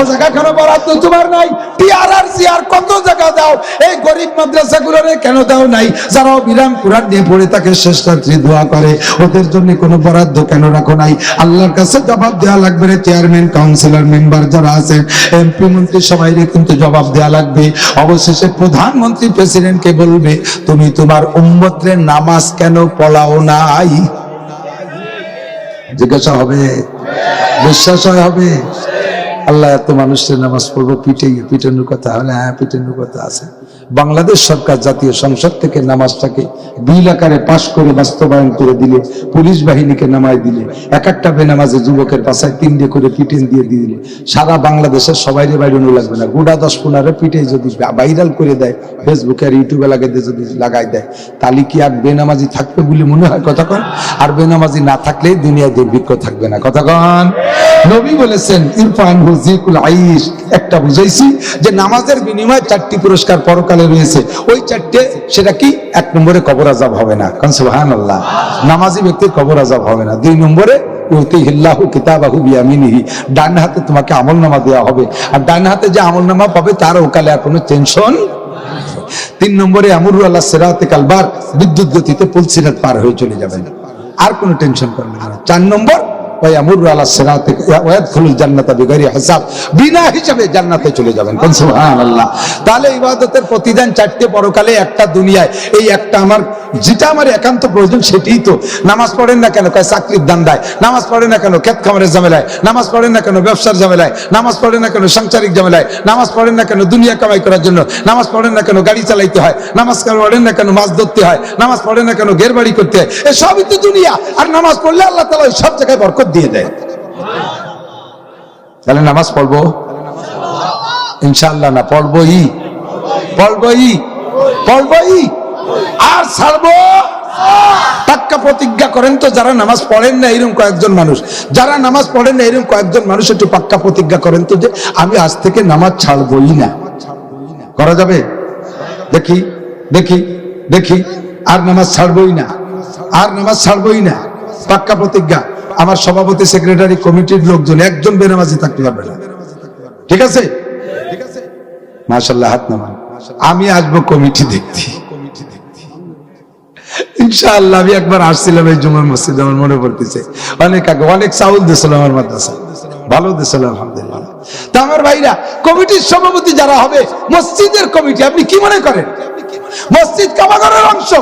ও জায়গা কেন বরাদ্দ তোমার নাই? টিআরআর সিআর কত জায়গা দাও, এই গরিব মাদ্রাসাগুলোরে কেন দাও নাই? যারা বিরাম কুরআন নিয়ে পড়ে তাকে শেষ রাত্রি দোয়া করে, ওদের জন্য কোনো বরাদ্দ কেন রাখো নাই? আল্লাহর কাছে জবাব দেওয়া লাগবে রে। চেয়ারম্যান, কাউন্সিলর, মেম্বার যারা আছেন, এমপি, মন্ত্রী, সবাইরে কিন্তু জবাব দেওয়া লাগবে। অবশেষে প্রধানমন্ত্রী প্রেসিডেন্টকে বলবে, তুমি তোমার উম্মতের নামাজ কেন পড়াও নাই? জিজ্ঞাসা হবে, বিশ্বাস হবে? আল্লাহ এত মানুষের নামাজ পড়বো পিটানোর কথা হলে, হ্যাঁ পিটানোর কথা আছে। বাংলাদেশ সরকার জাতীয় সংসদ থেকে নামাজটাকে বিল আকারে পাশ করে বাস্তবায়ন করে দিলে, পুলিশ বাহিনীকে নামাই দিলে, এক একটা বেনামাজে যুবকের পাশায় 3 করে পিটেন দিয়ে দিলে, সারা বাংলাদেশের সবাইরে বাইরানো লাগবে না, গোটা 10-15 পিটে যদি ভাইরাল করে দেয়, ফেসবুকে আর ইউটিউবে যদি লাগাই দেয়, তাহলে কি আর বেনামাজি থাকবে বলে মনে হয়? কতক্ষণ আর বেনামাজি না থাকলেই দুনিয়ায় দুর্ভিক্ষ থাকবে না। কতক্ষণ নবী বলেছেন, ইরফান হুজিকুল আইশ, একটা বুঝাইছি যে নামাজের বিনিময়ে 4টি পুরস্কার পরকালে রয়েছে। ওই 4টে, সেটা কি? 1 নম্বরে কবর আযাব হবে না, কারণ সুবহানাল্লাহ, নামাজি ব্যক্তির কবর আযাব হবে না। 2 নম্বরে ইউতিহিল্লাহু কিতাবাহু বিয়ামিনিহি, ডান হাতে তোমাকে আমলনামা দেওয়া হবে, আর ডান হাতে যে আমলনামা পাবে তার ওকালে আর কোনো টেনশন। 3 নম্বরে আমরু আলা সিরাতে কালবার, বিদ্যুৎ গতিতে পুলসিরাত পার হয়ে চলে যাবেন, আর কোনো টেনশন করবেন না। 4 নম্বর ওয়ায়ামুরু আলা সিরাতে ওয়ায়াদখুলুল জান্নাতা বিগাইরি হিসাব, বিনা হিসাবে জান্নাতে চলে যাবেন। কোন সুবহানাল্লাহ। তাহলে ইবাদতের প্রতিদান 4টে পরকালে, একটা দুনিয়ায়। এই একটা আমার, যেটা আমার একান্ত প্রয়োজন সেটাই তো। নামাজ পড়েন না কেন? কয় চাকরির দান্দায়। নামাজ পড়েন না কেন? ক্ষেত খামারের ঝামেলায়। নামাজ পড়েন না কেন? ব্যবসার ঝামেলায়। নামাজ পড়েন না কেন? সাংসারিক ঝামেলায়। নামাজ পড়েন না কেন? দুনিয়া কামাই করার জন্য। নামাজ পড়েন না কেন? গাড়ি চালাইতে হয়। নামাজ পড়েন না কেন? মাছ ধরতে হয়। নামাজ পড়েন না কেন? ঘের বাড়ি করতে হয়। এই সবই তো দুনিয়া। আর নামাজ পড়লে আল্লাহ তাআলা ওই সব জায়গায় বরকত দিয়ে দেয়। তাহলে নামাজ পড়বো ইনশাআল্লাহ? না পড়বই, আর ছাড়বো। পাক্কা প্রতিজ্ঞা করেন তো, যারা নামাজ পড়েন না এরকম কয়েকজন মানুষ, যারা নামাজ পড়েন না এরকম কয়েকজন মানুষ একটু পাক্কা প্রতিজ্ঞা করেন তো যে আমি আজ থেকে নামাজ ছাড়বই না। করা যাবে? দেখি দেখি দেখি। আর নামাজ ছাড়বই না, আর নামাজ ছাড়বই না, পাক্কা প্রতিজ্ঞা। আমার সভাপতি, সেক্রেটারি, কমিটির লোকজন একজন বেনামাজি থাকতে পারবে না। ঠিক আছে? মাশাআল্লাহ, হাত নামান। আমি আসবো কমিটি দেখতে ইনশাআল্লাহ। আমি একবার আসছিলাম এই জুমার মসজিদে, আমার মনে পড়তেছে, অনেক আগে, অনেক চাউল দিয়েছিল আমার মাদ্রাসা, ভালো দিয়েছিল আলহামদুলিল্লাহ। তা আমার ভাইরা, কমিটির সভাপতি যারা হবে, মসজিদের কমিটি, আপনি কি মনে করেন মসজিদ কাবাঘরের অংশ?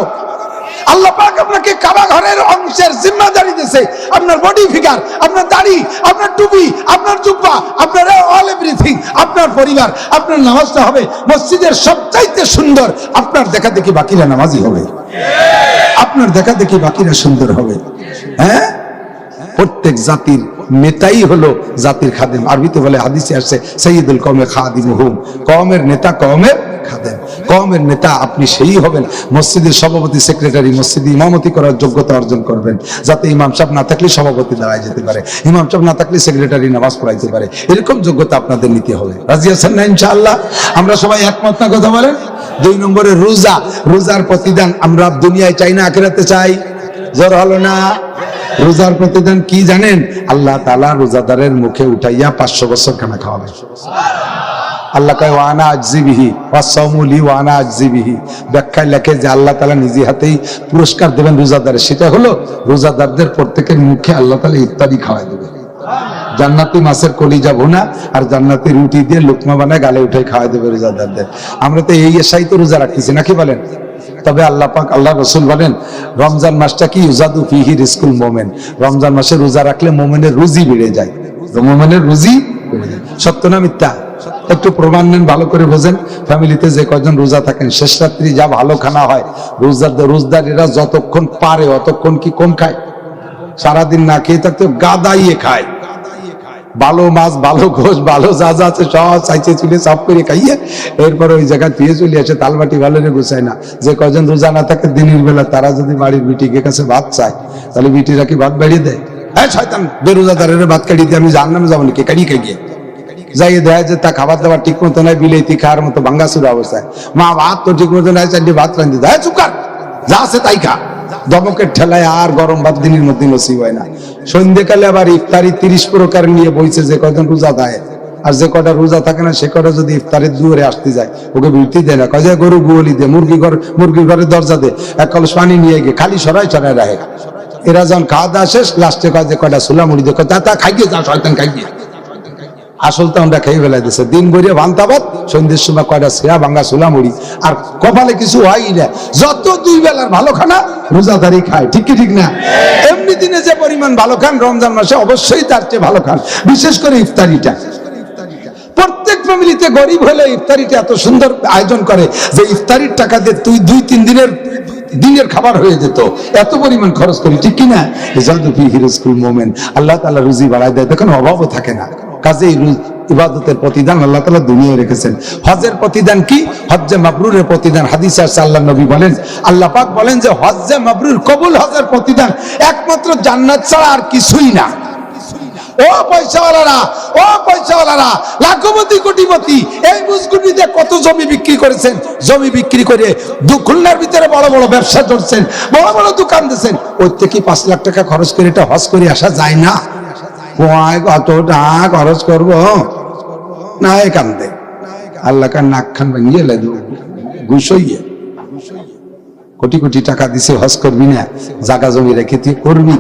আল্লাহ পাক আপনাকে কাবা ঘরের অংশের জিম্মাদারি দিয়েছে। আপনার বডি ফিগার, আপনার দাড়ি, আপনার টুপি, আপনার জুব্বা, আপনার অল এভরিথিং, আপনার পরিবার, আপনার নামাজটা হবে মসজিদের সবচাইতে সুন্দর। আপনার দেখা দেখি বাকিরা নামাজি হবে, আপনার দেখা দেখি বাকিরা সুন্দর হবে। হ্যাঁ, প্রত্যেক জাতির নেতাই হলো জাতির খাদেম। আরবিতে বলে, হাদিসে আসছে, সাইয়্যিদুল কওমে খাদিমুহুম, কওমের নেতা কওমের খাদেম। কওমের নেতা আপনি সেই হবেন, মসজিদের সভাপতি, সেক্রেটারি, মসজিদে ইমামতি করার যোগ্যতা অর্জন করবেন, যাতে ইমাম সাহেব না থাকলে সভাপতি দাঁড়ায় যেতে পারে, ইমাম সাহেব না থাকলে সেক্রেটারি নামাজ পড়াইতে পারে। এরকম যোগ্যতা আপনাদের নিতে হবে। রাজি আছেন না ইনশাআল্লাহ? আমরা সবাই একমত না? কথা বলেন। 2 নম্বরে রোজা। রোজার প্রতিদান আমরা দুনিয়ায় চাই না, আখিরাতে চাই। জোর হলো না? রোজার প্রতিদান কি জানেন? আল্লাহ তাআলা রোজাদারের মুখে উঠাইয়া 500 বছর খানা খাওয়াবে। আল্লাহ কয়, ওয়ানা আজজিবিহি ওয়াসাওমু লি ওয়ানা আজজিবিহি। ব্যাখ্যায় লেখে যে আল্লাহ তাআলা নিজে হাতেই পুরস্কার দেবেন রোজাদারের। সেটা হলো রোজাদারদের প্রত্যেকের মুখে আল্লাহ তাআলা ইফতারি খাওয়াই দেবে। জান্নাতি মাছের কলিজা ভুনা আর জান্নাতি রুটি দিয়ে লুকমা বানায় গালে উঠে খাওয়াই দেবে রোজাদারদের। আমরা তো এই এসাই তো রোজা রাখতেছি নাকি বলেন? তবে আল্লাহ পাক, আল্লাহ রাসূল বলেন, রমজান মাসটা কি ইউজাদু ফিহি রিজকুল মুমিন। রমজান মাসে রোজা রাখলে মুমিনের রুজি বেড়ে যায়। মুমিনের রুজি বেড়ে যায়। সত্য না মিথ্যা? একটু প্রমাণ নেন, ভালো করে বোঝেন। ফ্যামিলিতে যে কয়জন রোজা থাকেন, শেষ রাত্রি যা ভালো খানা হয়, রোজদারেরা যতক্ষণ পারে অতক্ষণ কি কম খায়? সারাদিন না খেয়ে থাকতে গাদাইয়ে খায়। ভালো মাছ, ভালো গোশ, ভালো যা যা আছে সব চাইছে চুলে সব করে খাইয়ে এরপর ওই জায়গায় ফিরে চলে আসে। তালবাটি ভালো রে গুছায় না। যে কয়জন রোজা না থাকে দিনের বেলা, তারা যদি বাড়ির বিটিকে কাছে ভাত চায়, তাহলে বিটিরা কি ভাত বাড়িয়ে দেয়? হ্যাঁ শয়তান, বেরোজাদারের ভাত কাটিয়ে দিয়ে আমি জাহান্নামে যাবো নাকি? কাড়িয়ে খাইয়ে যাইয়ে দেয় যে তা খাবার দাবার ঠিক মতো নাই, বিলেতি খাওয়ার মতো ভাঙ্গাসুরা অবস্থায়। মা ভাত তো ঠিক মতো নাই, চারটি ভাত রান্ধি দেয়, চুকার যা আছে তাই খা। দমকের ঠেলায় আর গরম ভাত দিনের মধ্যে নসিব হয় না। সন্ধ্যেকালে আবার ইফতারি 30 প্রকার নিয়ে বইছে যে কয়জন রোজা দেয়, আর যে কটা রোজা থাকে না সে কটা যদি ইফতারের দুয়ারে আসতে যায় ওকে বিরতি দেয় না, কয় যে গরু গুয়ালি দে, মুরগি ঘরের দরজা দে, এক কলস পানি নিয়ে গিয়ে খালি সরাই রাখে। এরা যখন খাওয়া দাওয়া শেষ লাস্টে কয় যে কটা সুলা মুড়ি দেখো তা খাইয়ে যা শয়তান খাইয়ে। আসল তো আমরা খেয়ে ফেলাই দিচ্ছে দিন ভরিয়ে ভান্তাবাদ, সন্ধ্যের সময় কয়টা সেরা ভাঙ্গা সুলা মুড়ি, আর কপালে কিছু হয় না। যত দুই বেলার ভালো খানা রোজাদারি খায়, ঠিক কি ঠিক না? এমনি দিনে যে পরিমাণ ভালো খান রমজান মাসে অবশ্যই তার চেয়ে ভালো খান, বিশেষ করে ইফতারিটা। প্রত্যেক ফ্যামিলিতে গরিব হলে ইফতারিটা এত সুন্দর আয়োজন করে যে ইফতারির টাকা দিয়ে তুই 2-3 দিনের খাবার হয়ে যেত, এত পরিমাণ খরচ করি, ঠিক কিনা? আল্লাহ তাআলা রুজি বাড়ায় দেয়, দেখুন অভাবও থাকে না। কাজেই ইবাদতের প্রতিদান আল্লাহ তাআলা দুনিয়ায় রেখেছেন। হজের প্রতিদান কি? হজ্জে মাবরুরের প্রতিদান। হাদিসে আছে আল্লাহর নবী বলেন, আল্লাহ পাক বলেন যে হজ্জে মাবরুর কবুল হজের প্রতিদান একমাত্র জান্নাত ছাড়া আর কিছুই না। ও পয়সাওয়ালারা, লাখপতি কোটিপতি, এই মুজগুটিতে কত জমি বিক্রি করেছেন, জমি বিক্রি করে খুলনার ভিতরে বড় বড় ব্যবসা করছেন, বড় বড় দোকান দিয়েছেন, ওই থেকে 5 লাখ টাকা খরচ করে এটা হজ করে আসা যায় না? কত টাকা খরচ করবো না একান্তে আল্লাহ কার নাক খান ভেঙে ঘুষইয়ে কোটি কোটি টাকা দিছে, হজ করবি না, জায়গা জমি রেখে তুই করবি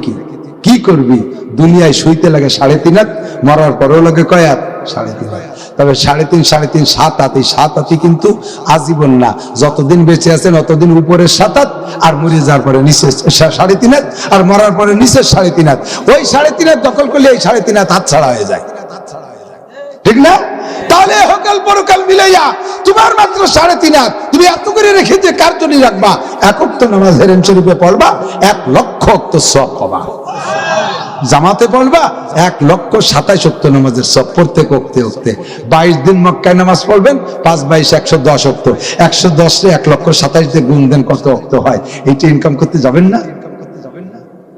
কি করবি? দুনিয়ায় শুইতে লাগে 3.5 হাত, মরার পরেও লাগে কয় হাত? 3.5 হাত। তবে 3.5, 7 হাত। এই 7 হাতই কিন্তু আজীবন না, যতদিন বেঁচে আছেন অতদিন উপরের 7 হাত, আর মরে যাওয়ার পরে নিচে 3.5 হাত, আর মরার পরে নিচে 3.5 হাত। ওই 3.5 হাত দখল করলে এই 3.5 হাত হাত ছাড়া হয়ে যায়, ঠিক না? তাহলে হকাল পরকাল মিলাইয়া তোমার মাত্র 3.5 হাত, তুমি এত করে রেখে যে কার জন্য রাখবা? 1 ওয়াক্ত নামাজ হেরেম শরীফে পড়বা 1 লক্ষ ওয়াক্ত সওয়াব পাবা। জামাতে পড়বা 1,27,000 ওয়াক্ত নামাজের সওয়াব প্রত্যেক ওয়াক্তে। 22 দিন মক্কায় নামাজ পড়বেন, 5 22 110 ওয়াক্ত। 110 রে 1,27,000 দিয়ে গুণ দেন কত ওয়াক্ত হয়? এইটা ইনকাম করতে যাবেন না?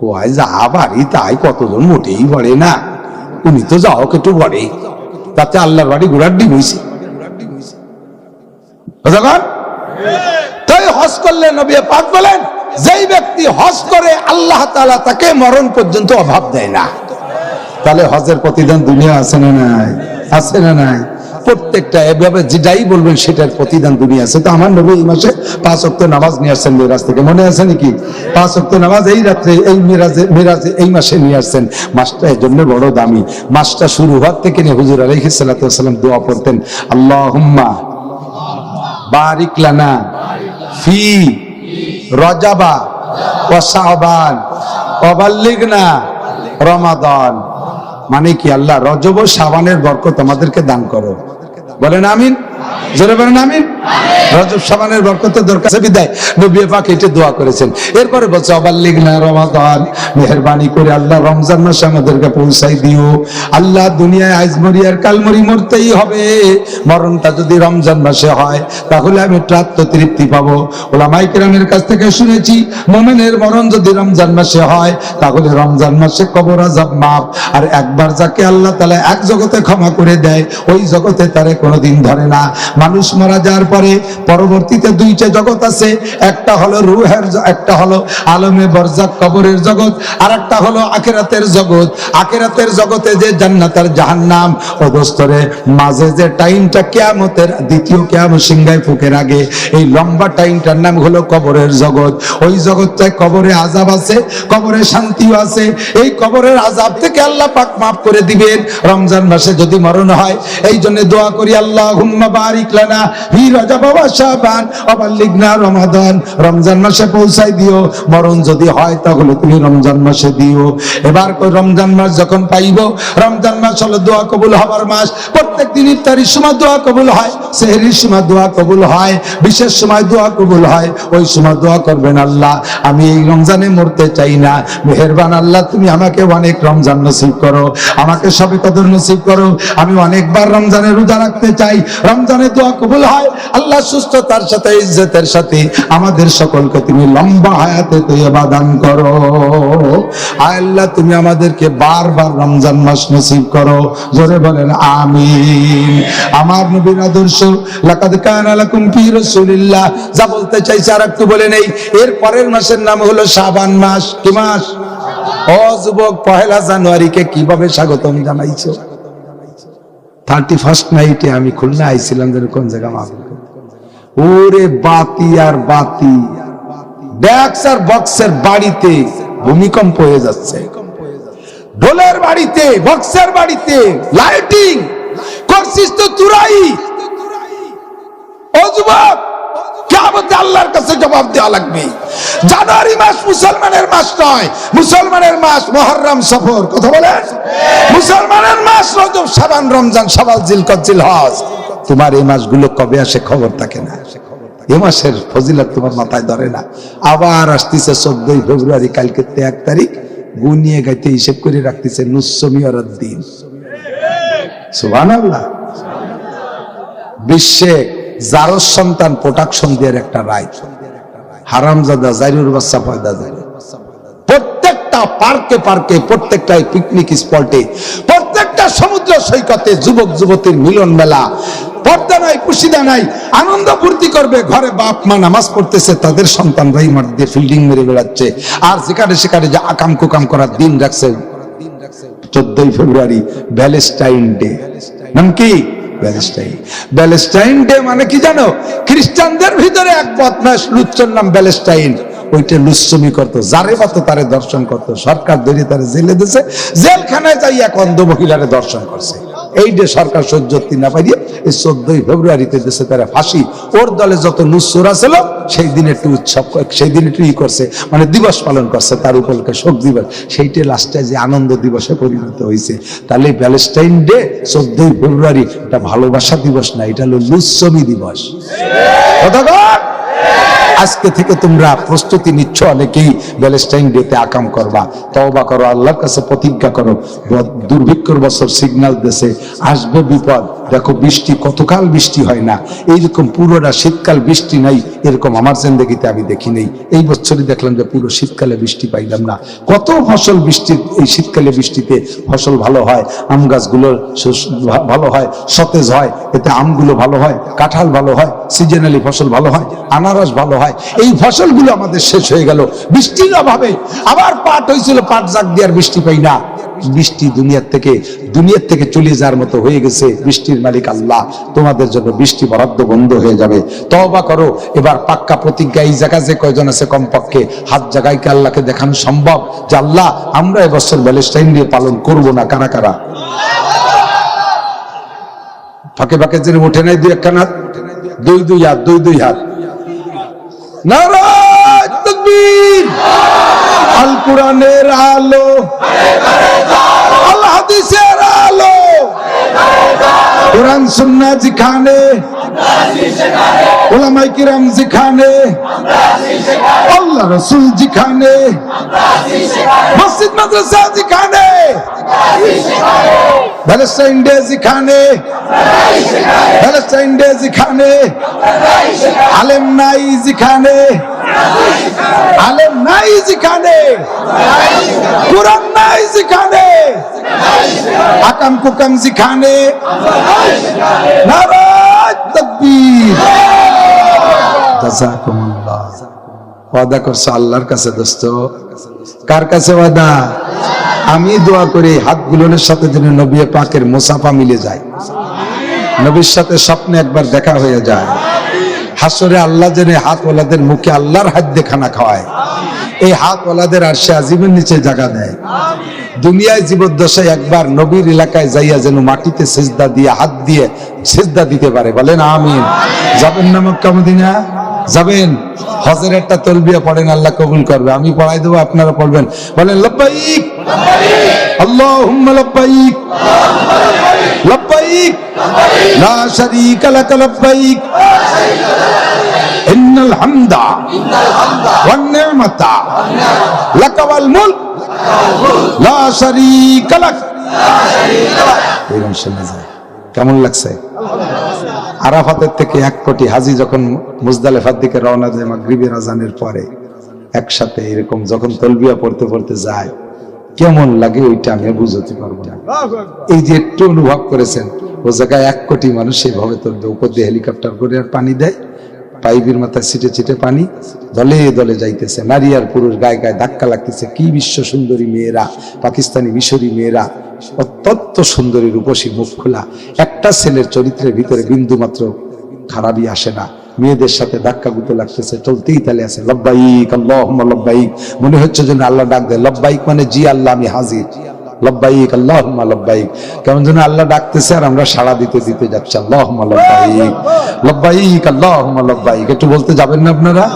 কয় যা বাড়ি তাই কতজন মোটেই বলে না, উনি তো যাও একটু বলে, তাতে আল্লাহর বাড়ি ঘোড়ার ডিম হয়েছে। তাই হজ করলে নবী পাক বলেন, যেই ব্যক্তি হজ করে আল্লাহ তাআলা তাকে মরণ পর্যন্ত অভাব দেয় না। তাহলে হজের প্রতিদান দুনিয়া আছে না নাই? আছে না নাই? প্রত্যেকটা এভাবে যেটাই বলবেন সেটার প্রতিদান দুনিয়া আছে। তো আমার নবী এই মাসে 5 ওয়াক্ত নামাজ নিয়ে আসছেন মিরাজ থেকে, মনে আছে নাকি? 5 ওয়াক্ত নামাজ এই রাত্রে এই মিরাজে এই মাসে নিয়ে আসছেন। মাসটা এর জন্য বড় দামি। মাসটা শুরু হওয়ার থেকে নিয়ে হুজুর আলাইহিস সালাতু ওয়াস সালাম দোয়া পড়তেন, আল্লাহুম্মা বারিক লানা ফি রজাবা ওয়া শাবান ওয়া বাল্লিগনা রমাদান। মানে কি? আল্লাহ রজব ও শাবানের বরকত আমাদেরকে দান করো। বলেন আমিন, জোরে বলেন আমিন। রজব শাবানের বরকতের দরকার বিদায় নবী পাক এটা দোয়া করেছেন। এরপরে বলছে অবাল্লিগনা রমাদান, মেহেরবানি করে আল্লাহ রমজান মাসে আমাদেরকে পৌঁছাই দিও। আল্লাহ দুনিয়ায় আজ মরি আর কাল মরি, মরতেই হবে। মরণটা যদি রমজান মাসে হয় তাহলে আমি একটু আত্মতৃপ্তি পাবো। ওলামায়ে কেরামের কাছ থেকে শুনেছি, মুমিনের মরণ যদি রমজান মাসে হয় তাহলে রমজান মাসে কবর আযাব মাফ। আর একবার যাকে আল্লাহ তাআলা এক জগতে ক্ষমা করে দেয়, ওই জগতে তারে কোনোদিন ধরে না। মানুষ মারা যাওয়ার পরে পরবর্তীতে 2টা জগৎ আছে, একটা হলো রূহের, একটা হলো আলমে বরজাক কবরের জগৎ, আর একটা হলো আখিরাতের জগৎ। আখিরাতের জগতে যে জান্নাত আর জাহান্নাম, ও দোস্তরে মাঝে যে টাইমটা কিয়ামতের দ্বিতীয় কিয়ামত সিংহায় ফুকের আগে, এই লম্বা টাইমটার নাম হলো কবরের জগৎ। ওই জগৎটায় কবরে আযাব আছে, কবরে শান্তিও আছে। এই কবরের আযাব থেকে আল্লাহ পাক মাফ করে দিবেন রমজান মাসে যদি মরণ হয়। এই জন্য দোয়া করি, আল্লাহুম্মা বারিক লানা ফি রজব ওয়া শাবান ওয়া বাল্লিগনা রমাদান। রমজান মাসে পৌঁছাই দিও। মরণ যদি হয় তাহলে তুমি রমজান মাসে দিও। এবার কই রমজান মাস যখন পাইব, রমজান মাস হলো দোয়া কবুল হওয়ার মাস। প্রত্যেক দিন ইফতারির সময় দোয়া কবুল হয়, সেহরির সময় দোয়া কবুল হয়, বিশেষ সময় দোয়া কবুল হয়। ওই সময় দোয়া করবেন, আল্লাহ আমি এই রমজানে মরতে চাই না, মেহেরবান আল্লাহ তুমি আমাকে অনেক রমজান নসিব করো, আমাকে সবে কদর নসিব করো। আমি অনেকবার রমজানে রোজা রাখতে চাই। রমজানে দোয়া কবুল হয়। আল্লাহ সুস্থতার সাথে ইজ্জতের সাথে আমাদের সকলকে তুমি লম্বা হায়াতে তৈয়বা দান করো। আয় আল্লাহ তুমি আমাদেরকে বারবার রমজান মাস নসিব করো। জোরে বলেন আমিন। আমার নবীর আদর্শ, লাকাদ কানা লাকুম ফি রাসূলিল্লাহ, যা বলতে চাইছি আর একটু বলে নেই। এর পরের মাসের নাম হলো শাবান মাস। কি মাস? ও যুবক, 1 জানুয়ারিকে কিভাবে স্বাগতম জানাইছো? 31st নাইটে আমি খুলনা আইছিলাম, যেন কোন জায়গা মাহফিল করতে। ওরে বাতি আর বাতি, ড্যাক্স আর বক্সের বাড়িতে ভূমিকম্প হয়ে যাচ্ছে, ঢোলের বাড়িতে, বক্সের বাড়িতে লাইটিং করছিস তো তুরাই। ও যুবক, কিয়ামতে আল্লাহর কাছে জবাব দেওয়া লাগবে। জানুয়ারি মাস মুসলমানের মাস নয়, মুসলমানের মাস মুহররম সফর, কথা বলেন। মুসলমানের মাস রজব শাবান রমজান শাওয়াল জিলকদ জিলহজ। তোমার এই মাসগুলো কবে আসে খবর থাকে না, এ মাসের ফজিলত তোমার মাথায় ধরে না। আবার আসতেছে 14 ফেব্রুয়ারি, কালকে 1 তারিখ, গুনিয়ে গাইতে হিসেব করে রাখতেছে নুসমি আর দিন। সুবহানাল্লাহ। বিশ্বে জারস সন্তান প্রোটেকশন দিয়ে একটা রায়, হারামজাদা জাইরুর বাচ্চা পয়দা যায়। প্রত্যেকটা পার্কে পার্কে, প্রত্যেকটা পিকনিক স্পটে, প্রত্যেকটা সমুদ্র সৈকতে যুবক যুবতীর মিলন মেলা, পর্দা নাই পুশিদা নাই, আনন্দ ফুর্তি করবে। ঘরে বাপ মা নামাজ পড়তেছে, তাদের সন্তানরাই মাঠ দিয়ে ফিল্ডিং মেরে বেড়াচ্ছে। আর যেখানে সেখানে যে আকাম কুকাম করার দিন রাখছে 14 ফেব্রুয়ারি ভ্যালেন্টাইন ডে। নাম কি? ভ্যালেন্টাইন ডে মানে কি জানো? খ্রিস্টানদের ভিতরে এক বদমাশ লুচ্চর নাম ভ্যালেন্টাইন, ওইটা লুচ্চমি করতো, যারে পাতো তারে দর্শন করতো। সরকার ধরে তারে জেলে দিয়েছে, জেলখানায় যাই এক অন্ধ মহিলারে দর্শন করছে। এই যে সরকার সহ্য না পারিয়ে এই 14 ফেব্রুয়ারিতে দেশে তারা ফাঁসি। ওর দলে যত লুচ্চরা ছিল সেই দিন একটু উৎসব, সেই দিন একটু করছে, মানে দিবস পালন করছে, তার উপলক্ষে শোক দিবস। সেইটা লাস্টে যে আনন্দ দিবসে পরিণত হয়েছে। তাহলে ভ্যালেন্টাইন ডে 14 ফেব্রুয়ারি এটা ভালোবাসা দিবস না, এটা হলো লুচ্চমি দিবস। আজকে থেকে তোমরা প্রস্তুতি নিচ্ছ, অনেকেই ভ্যালেন্টাইন ডেতে আকাম করবা। তওবা করো, আল্লাহর কাছে প্রতিজ্ঞা করো। দুর্ভিক্ষর বছর সিগন্যাল দেশে আসবে বিপদ। দেখো বৃষ্টি কতকাল বৃষ্টি হয় না, এইরকম পুরোটা শীতকাল বৃষ্টি নাই, এরকম আমার জিন্দেগিতে আমি দেখি নেই। এই বছরই দেখলাম যে পুরো শীতকালে বৃষ্টি পাইলাম না। কত ফসল বৃষ্টি, এই শীতকালে বৃষ্টিতে ফসল ভালো হয়, আম গাছগুলো ভালো হয়, সতেজ হয়, এতে আমগুলো ভালো হয়, কাঁঠাল ভালো হয়, সিজনালি ফসল ভালো হয়, আনারস ভালো হয়। এই ফসলগুলো আমাদের শেষ হয়ে গেল বৃষ্টির অভাবে। আবার পাট হয়েছিল, পাট জাগ দেওয়ার বৃষ্টি পাই না। বৃষ্টি দুনিয়ার থেকে চলে যাওয়ার মতো হয়ে গেছে। বৃষ্টির মালিক আল্লাহ, তোমাদের জন্য বৃষ্টি বরাদ্দ বন্ধ হয়ে যাবে। তওবা করো, এবার পাক্কা প্রতিজ্ঞা। এই জায়গায় যে কয়জন আছে কমপক্ষে হাত জায়গায় কি আল্লাহকে দেখানো সম্ভব যে আল্লাহ আমরা এবছর ভ্যালেন্টাইন ডে পালন করব না? কারা কারা ফাঁকে ফাঁকে যে ওঠে নাই? দুই একখানা, দুই হাত। নারায়ে তাকবীর। আল কোরআনের আলো, আল হাদিসের আলো, কোরআন সুন্নাহ যেখানে, উলামায়ে কিরাম যেখানে, আল্লাহ রাসূল যেখানে, মসজিদ মাদ্রাসা যেখানে, ভ্যালেন্টাইন ডে যেখানে, ভ্যালেন্টাইন ডে যেখানে, আলেম নাই যেখানে, আলেম নাই যেখানে, কোরআন নাই যেখানে, আকাম কুকাম যেখানে, নারায়ে তাকবীর। জাযাকুমুল্লাহ। ওয়াদা করছো আল্লাহর কাছে দোস্ত। কার কাছে ওয়াদা? আমি দোয়া করি হাতগুলোর সাথে যেন নবী পাকের মুসাফা মিলে যায়, নবীর সাথে স্বপ্নে একবার দেখা হয়ে যায়। হাসরে আল্লাহ যেন হাতওয়ালাদের মুখে আল্লাহর হাত দিয়ে খানা খাওয়ায়, এই হাতওয়ালাদের আরশে আজিমের নিচে জায়গা দেয়। দুনিয়ায় জীবদ্দশায় একবার নবীর এলাকায় যাইয়া যেন মাটিতে সিজদা দিয়ে হাত দিয়ে সিজদা দিতে পারে। বলেন আমিন। যাবেন না মক্কা মদিনা? যাবেন? হজের একটা তলবিয়া পড়েন, আল্লাহ কবুল করবে। আমি পড়াই দেবো, আপনারা পড়বেন। বলেন লব্বাইক আল্লাহুম্মা লব্বাইক, লব্বাইক লা শারীকা লাক, লব্বাইক ইন্নাল হামদা ওয়ান নি'মাতা লাকা ওয়াল মুলক লা শারীকা লাক। কেমন লাগছে? আরাফাতের থেকে 1 কোটি হাজি যখন মুজদালিফার দিকে রওনা দেয় মাগরিবের আজানের পরে, একসাথে এরকম যখন তালবিয়া পড়তে পড়তে যায়, কেমন লাগে ওইটা আমি বুঝতে পারবো না। এই যে একটু অনুভব করেছেন, ও জায়গায় 1 কোটি মানুষ সেইভাবে তলবে, উপর দিয়ে হেলিকপ্টার করে আর পানি দেয়, পাইপের মাথায় ছিটে ছিটে পানি, দলে দলে যাইতেছে, নারী আর পুরুষ গায়ে গায়ে ধাক্কা লাগতেছে। কি বিশ্ব সুন্দরী মেয়েরা, পাকিস্তানি মিশরি মেয়েরা অত্যন্ত সুন্দরী রূপসী, মুখ খোলা, একটা ছেলের চরিত্রের ভিতরে বিন্দু মাত্র খারাপই আসে না। মেয়েদের সাথে ধাক্কা গুতো লাগতেছে, চলতেই তালে আছে, লব্বাইক আল্লাহুম্মা লব্বাইক, মনে হচ্ছে যেন আল্লাহ ডাক দেয়। লব্বাইক মানে জি আল্লাহ আমি হাজির, লব্বাইক আল্লাহুম্মা লব্বাইক, কেমন যেন আল্লাহ ডাকতেছে আর আমরা সাড়া দিতে দিতে যাচ্ছি, আল্লাহুম্মা লব্বাইক, লব্বাইক আল্লাহুম্মা লব্বাইক। একটু বলতে যাবেন না আপনারা?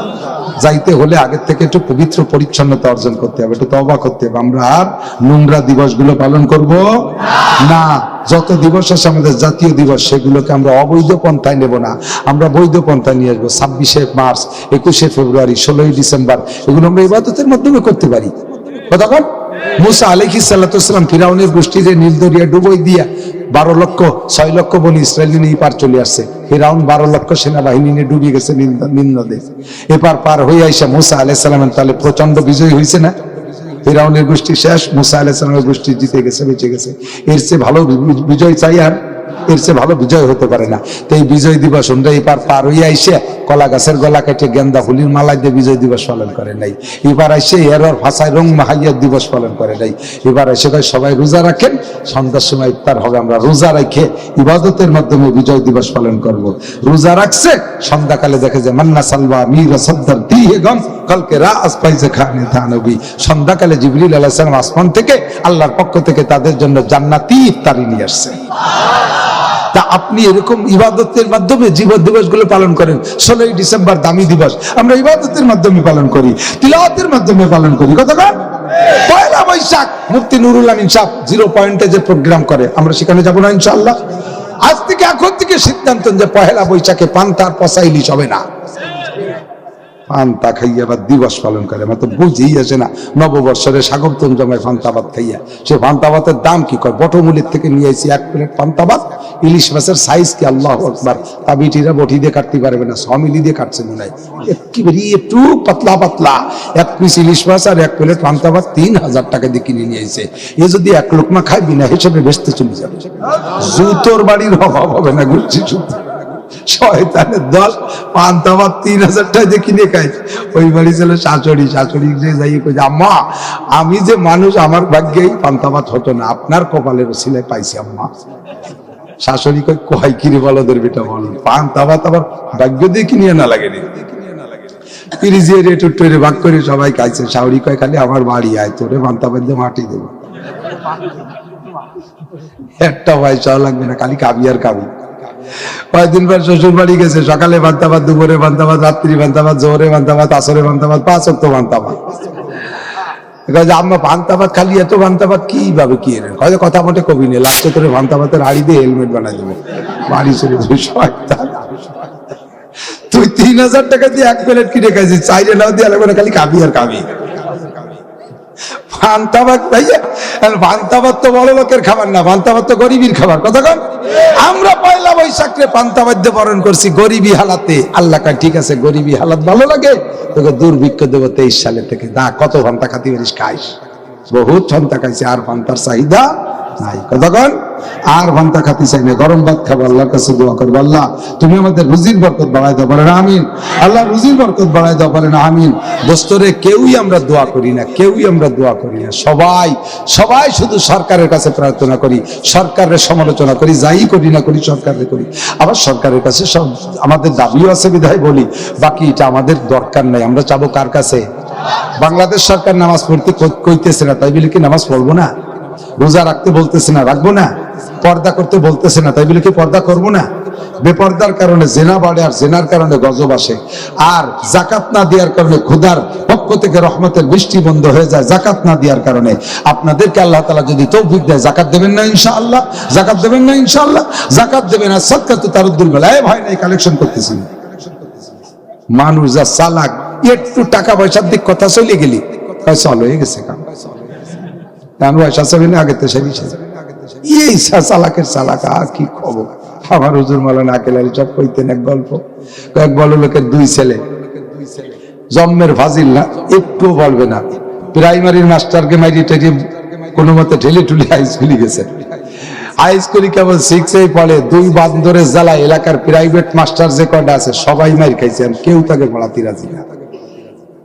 যাইতে হলে আগের থেকে একটু পবিত্র পরিচ্ছন্নতা অর্জন করতে হবে, একটু তওবা করতে হবে। আমরা আর নোংরা দিবসগুলো পালন করব না। যত দিবস আছে আমাদের জাতীয় দিবস, সেগুলোকে আমরা অবৈধ পন্থায় নেব না, আমরা বৈধ পন্থায় নিয়ে আসবো। 26শে মার্চ, 21শে ফেব্রুয়ারি, 16ই ডিসেম্বর, এগুলো আমরা ইবাদতের মাধ্যমে করতে পারি। কথা বল। মুসা আলাইহিস সালাতু ওয়াস সালাম ফিরাউনের গোষ্ঠীতে নীল দরিয়া ডুবই দিয়া 6 লক্ষ বনি ইসরায়েল নিয়ে পার চলে আসছে। ফিরাউন 12 লক্ষ সেনাবাহিনী নিয়ে ডুবে গেছে নীল নদে। এপার পার হয়ে আইসা মুসা আলাইহিস সালামের তাহলে প্রচন্ড বিজয় হয়েছে না? ফিরাউনের গোষ্ঠী শেষ, মুসা আলাইহিস সালামের গোষ্ঠী জিতে গেছে, বেঁচে গেছে। এর চেয়ে ভালো বিজয় চাই? আর এর চেয়ে ভালো বিজয় হতে পারে না। তো এই বিজয় দিবস আমরা এপার পার হইয়া আইসে কলা গাছের গলা কেটে গেন্দা ফুলির মালা দিয়ে বিজয় দিবস পালন করে নাই। এবার আইসে এরর ভাষায় রং মাহাইয়ার দিবস পালন করে নাই। এবার এসে সবাই রোজা রাখেন, সন্ধ্যার সময় ইফতার হবে, আমরা রোজা রেখে ইবাদতের মাধ্যমে বিজয় দিবস পালন করব। রোজা রাখছে, সন্ধ্যাকালে দেখে যে মান্না সালবা মীরা সদ্দার দিয়ে গম কালকে রাজ পাইছে খানে থানবী। সন্ধ্যাকালে জিবরিল আলাইহিস সালাম আসমান থেকে আল্লাহর পক্ষ থেকে তাদের জন্য জান্নাতি ইফতারি নিয়ে আসছে। তা আপনি এরকম ইবাদতের মাধ্যমে জীবন দিবস গুলো পালন করেন। 16ই ডিসেম্বর দামি দিবস, আমরা ইবাদতের মাধ্যমে পালন করি, তিলাওয়াতের মাধ্যমে পালন করি। কতক্ষণ? পয়লা বৈশাখ মুফতি নুরুল আমিন সাহেব 0 পয়েন্টে যে প্রোগ্রাম করে, আমরা সেখানে যাবো না ইনশাআল্লাহ। আজ থেকে এখন থেকে সিদ্ধান্ত যে পয়লা বৈশাখে পান্তার পচা ইলিশ হবে না। পান্তা খাইয়া বা দিবস পালন করে, আমার তো বুঝেই আসে না। নববর্ষের স্বাগতম জমায় পান্তাবাদ খাইয়া, সে পান্তাবাতের দাম কি কয়? বটমূলের থেকে নিয়ে আসি 1 প্লেট পান্তাবাদ। ইলিশ মাছের সাইজ কি আল্লাহ আকবার, তাবিটিরা বটি দিয়ে কাটতে পারবে না, 6 মিলি দিয়ে কাটছে মনে হয়, একটু পাতলা পাতলা। 1 পিস ইলিশ মাছ আর 1 প্লেট পান্তাবাদ 3000 টাকা দিয়ে কিনে নিয়ে আসে। এ যদি 1 লোকমা খাই বিনা হিসেবে বেচতে চলে যাবে, জুতোর বাড়ির অভাব হবে না। ঘুরছি জুতো, শয়তানের দল, পান্তাবাদ 3000 টাকা দিয়ে কিনে খাই। ওই বাড়ি ছিল শাশুড়ি, শাশুড়ি যাই কই, আম্মা আমি যে মানুষ, আমার ভাগ্যেই পান্তাবাদ হতো না, আপনার কপালের ওসিলায় পাইছি আম্মা। শাশুড়ি কই কয় কিরে বলদের বেটা বল, পান্তাবাদ আবার ভাগ্য দিয়ে কিনিয়ে না লাগেনি। ফ্রিজে রেটু টরে ভাগ করে সবাই খাইছে। শাশুড়ি কয় খালি আমার বাড়ি আয়, তোরে পান্তাবাদ দিয়ে মাটি দেবো, একটা পয়সাও লাগবে না, খালি খাবি আর খাবি। কয়েকদিন পর শ্বশুর বাড়ি গেছে, সকালে পান্তাবাদ, দুপুরে পান্তাবাদ, রাত্রি পান্তাবাদ, জোহরে পান্তাবাদ, আসরে পান্তাবাদ, 5 ওয়াক্ত পান্তাবাদ। আম্মা পান্তাবাদ খালি এত পান্তাবাদ কিভাবে কি এলেন? হয়তো কথা মতে কবি নেই, লাস্টে তোর পান্তাবাদের হাড়ি দিয়ে হেলমেট বানাই দেবো, বাড়ি চলে যাবে। তুই 3000 টাকা দিয়ে 1 প্লেট কিনে খাইছিস, চাইলে নাও দিয়ে লাগবে না, খালি খাবি আর খাবি। পান্তাবাদ ভাইয়া, পান্তাবাদ তো বড় লোকের খাবার না, পান্তাবাদ তো গরিবের খাবার। কতক্ষণ? আমরা পয়লা বৈশাখে পান্তাবাদ দিয়ে বরণ করছি গরিবী হালাতে। আল্লাহ কয় ঠিক আছে, গরিবী হালাত ভালো লাগে তোকে দুর্ভিক্ষ দেবো 23 সালে থেকে, দা কত পান্তা খাতি পারিস খাইস। বহুত পান্তা খাইছে, আর পান্তার চাহিদা নাই। কতক্ষণ? আর পান্তা খাতি চাই না, গরম ভাত খাবো। আল্লাহর কাছে দোয়া করবো, আল্লাহ তুমি আমাদের রুজির বরকত বাড়াই দাও, বলেন আমিন। আল্লাহ রুজির বরকত বাড়াই দাও, বলেন আমিন। দোস্তরে কেউই আমরা দোয়া করি না, কেউই আমরা দোয়া করি না, সবাই শুধু সরকারের কাছে প্রার্থনা করি, সরকারের সমালোচনা করি, যাই করি না করি সরকারের করি। আবার সরকারের কাছে সব আমাদের দাবিও আছে বিধায় বলি, বাকি এটা আমাদের দরকার নাই। আমরা চাবো কার কাছে? বাংলাদেশ সরকার নামাজ পড়তে কইতেছে না, তাই বলে কি নামাজ পড়বো না? রোজা রাখতে বলতেছে না, রাখবো না? পর্দা করতে বলতেছে না, তাই বলে কি পর্দা করবো না? বেপর্দার কারণে জেনা বাড়ে, আর জেনার কারণে গজব আসে। আর জাকাত না দেওয়ার কারণে খোদার পক্ষ থেকে রহমতের বৃষ্টি বন্ধ হয়ে যায়। জাকাত না দেওয়ার কারণে আপনাদেরকে আল্লাহ তাআলা যদি তৌফিক দেয়, জাকাত দেবেন না ইনশাআল্লাহ? জাকাত দেবেন না ইনশাআল্লাহ? জাকাত দেবেন না, সাদকা তো তারুদ্দুল বেলা। এই ভাই নাই কালেকশন করতেছি। মানুষ যা চালাক, একটু টাকা পয়সার দিক কথা চলে গেলি চল হয়ে গেছে কাম। পয়সা চাবি না আগে তো সেই এই চালাকের চালাক, আর কি খবর। আমার হুজুর মাওলানা আকেল আলী চক কইতেন এক গল্প। কয়েক বড় লোকের 2 ছেলে, জন্মের ফাজিল না, একটু বলবে না, প্রাইমারির মাস্টারকে মাইরি টেরি কোনো মতে ঠেলে টুলে হাই স্কুলে গেছে। হাই স্কুলে কেবল 6 পড়ে, 2 বান্দরের জ্বালা এলাকার প্রাইভেট মাস্টার যে কটা আছে সবাই মাইর খাইছেন, কেউ তাকে পড়াতে রাজি না।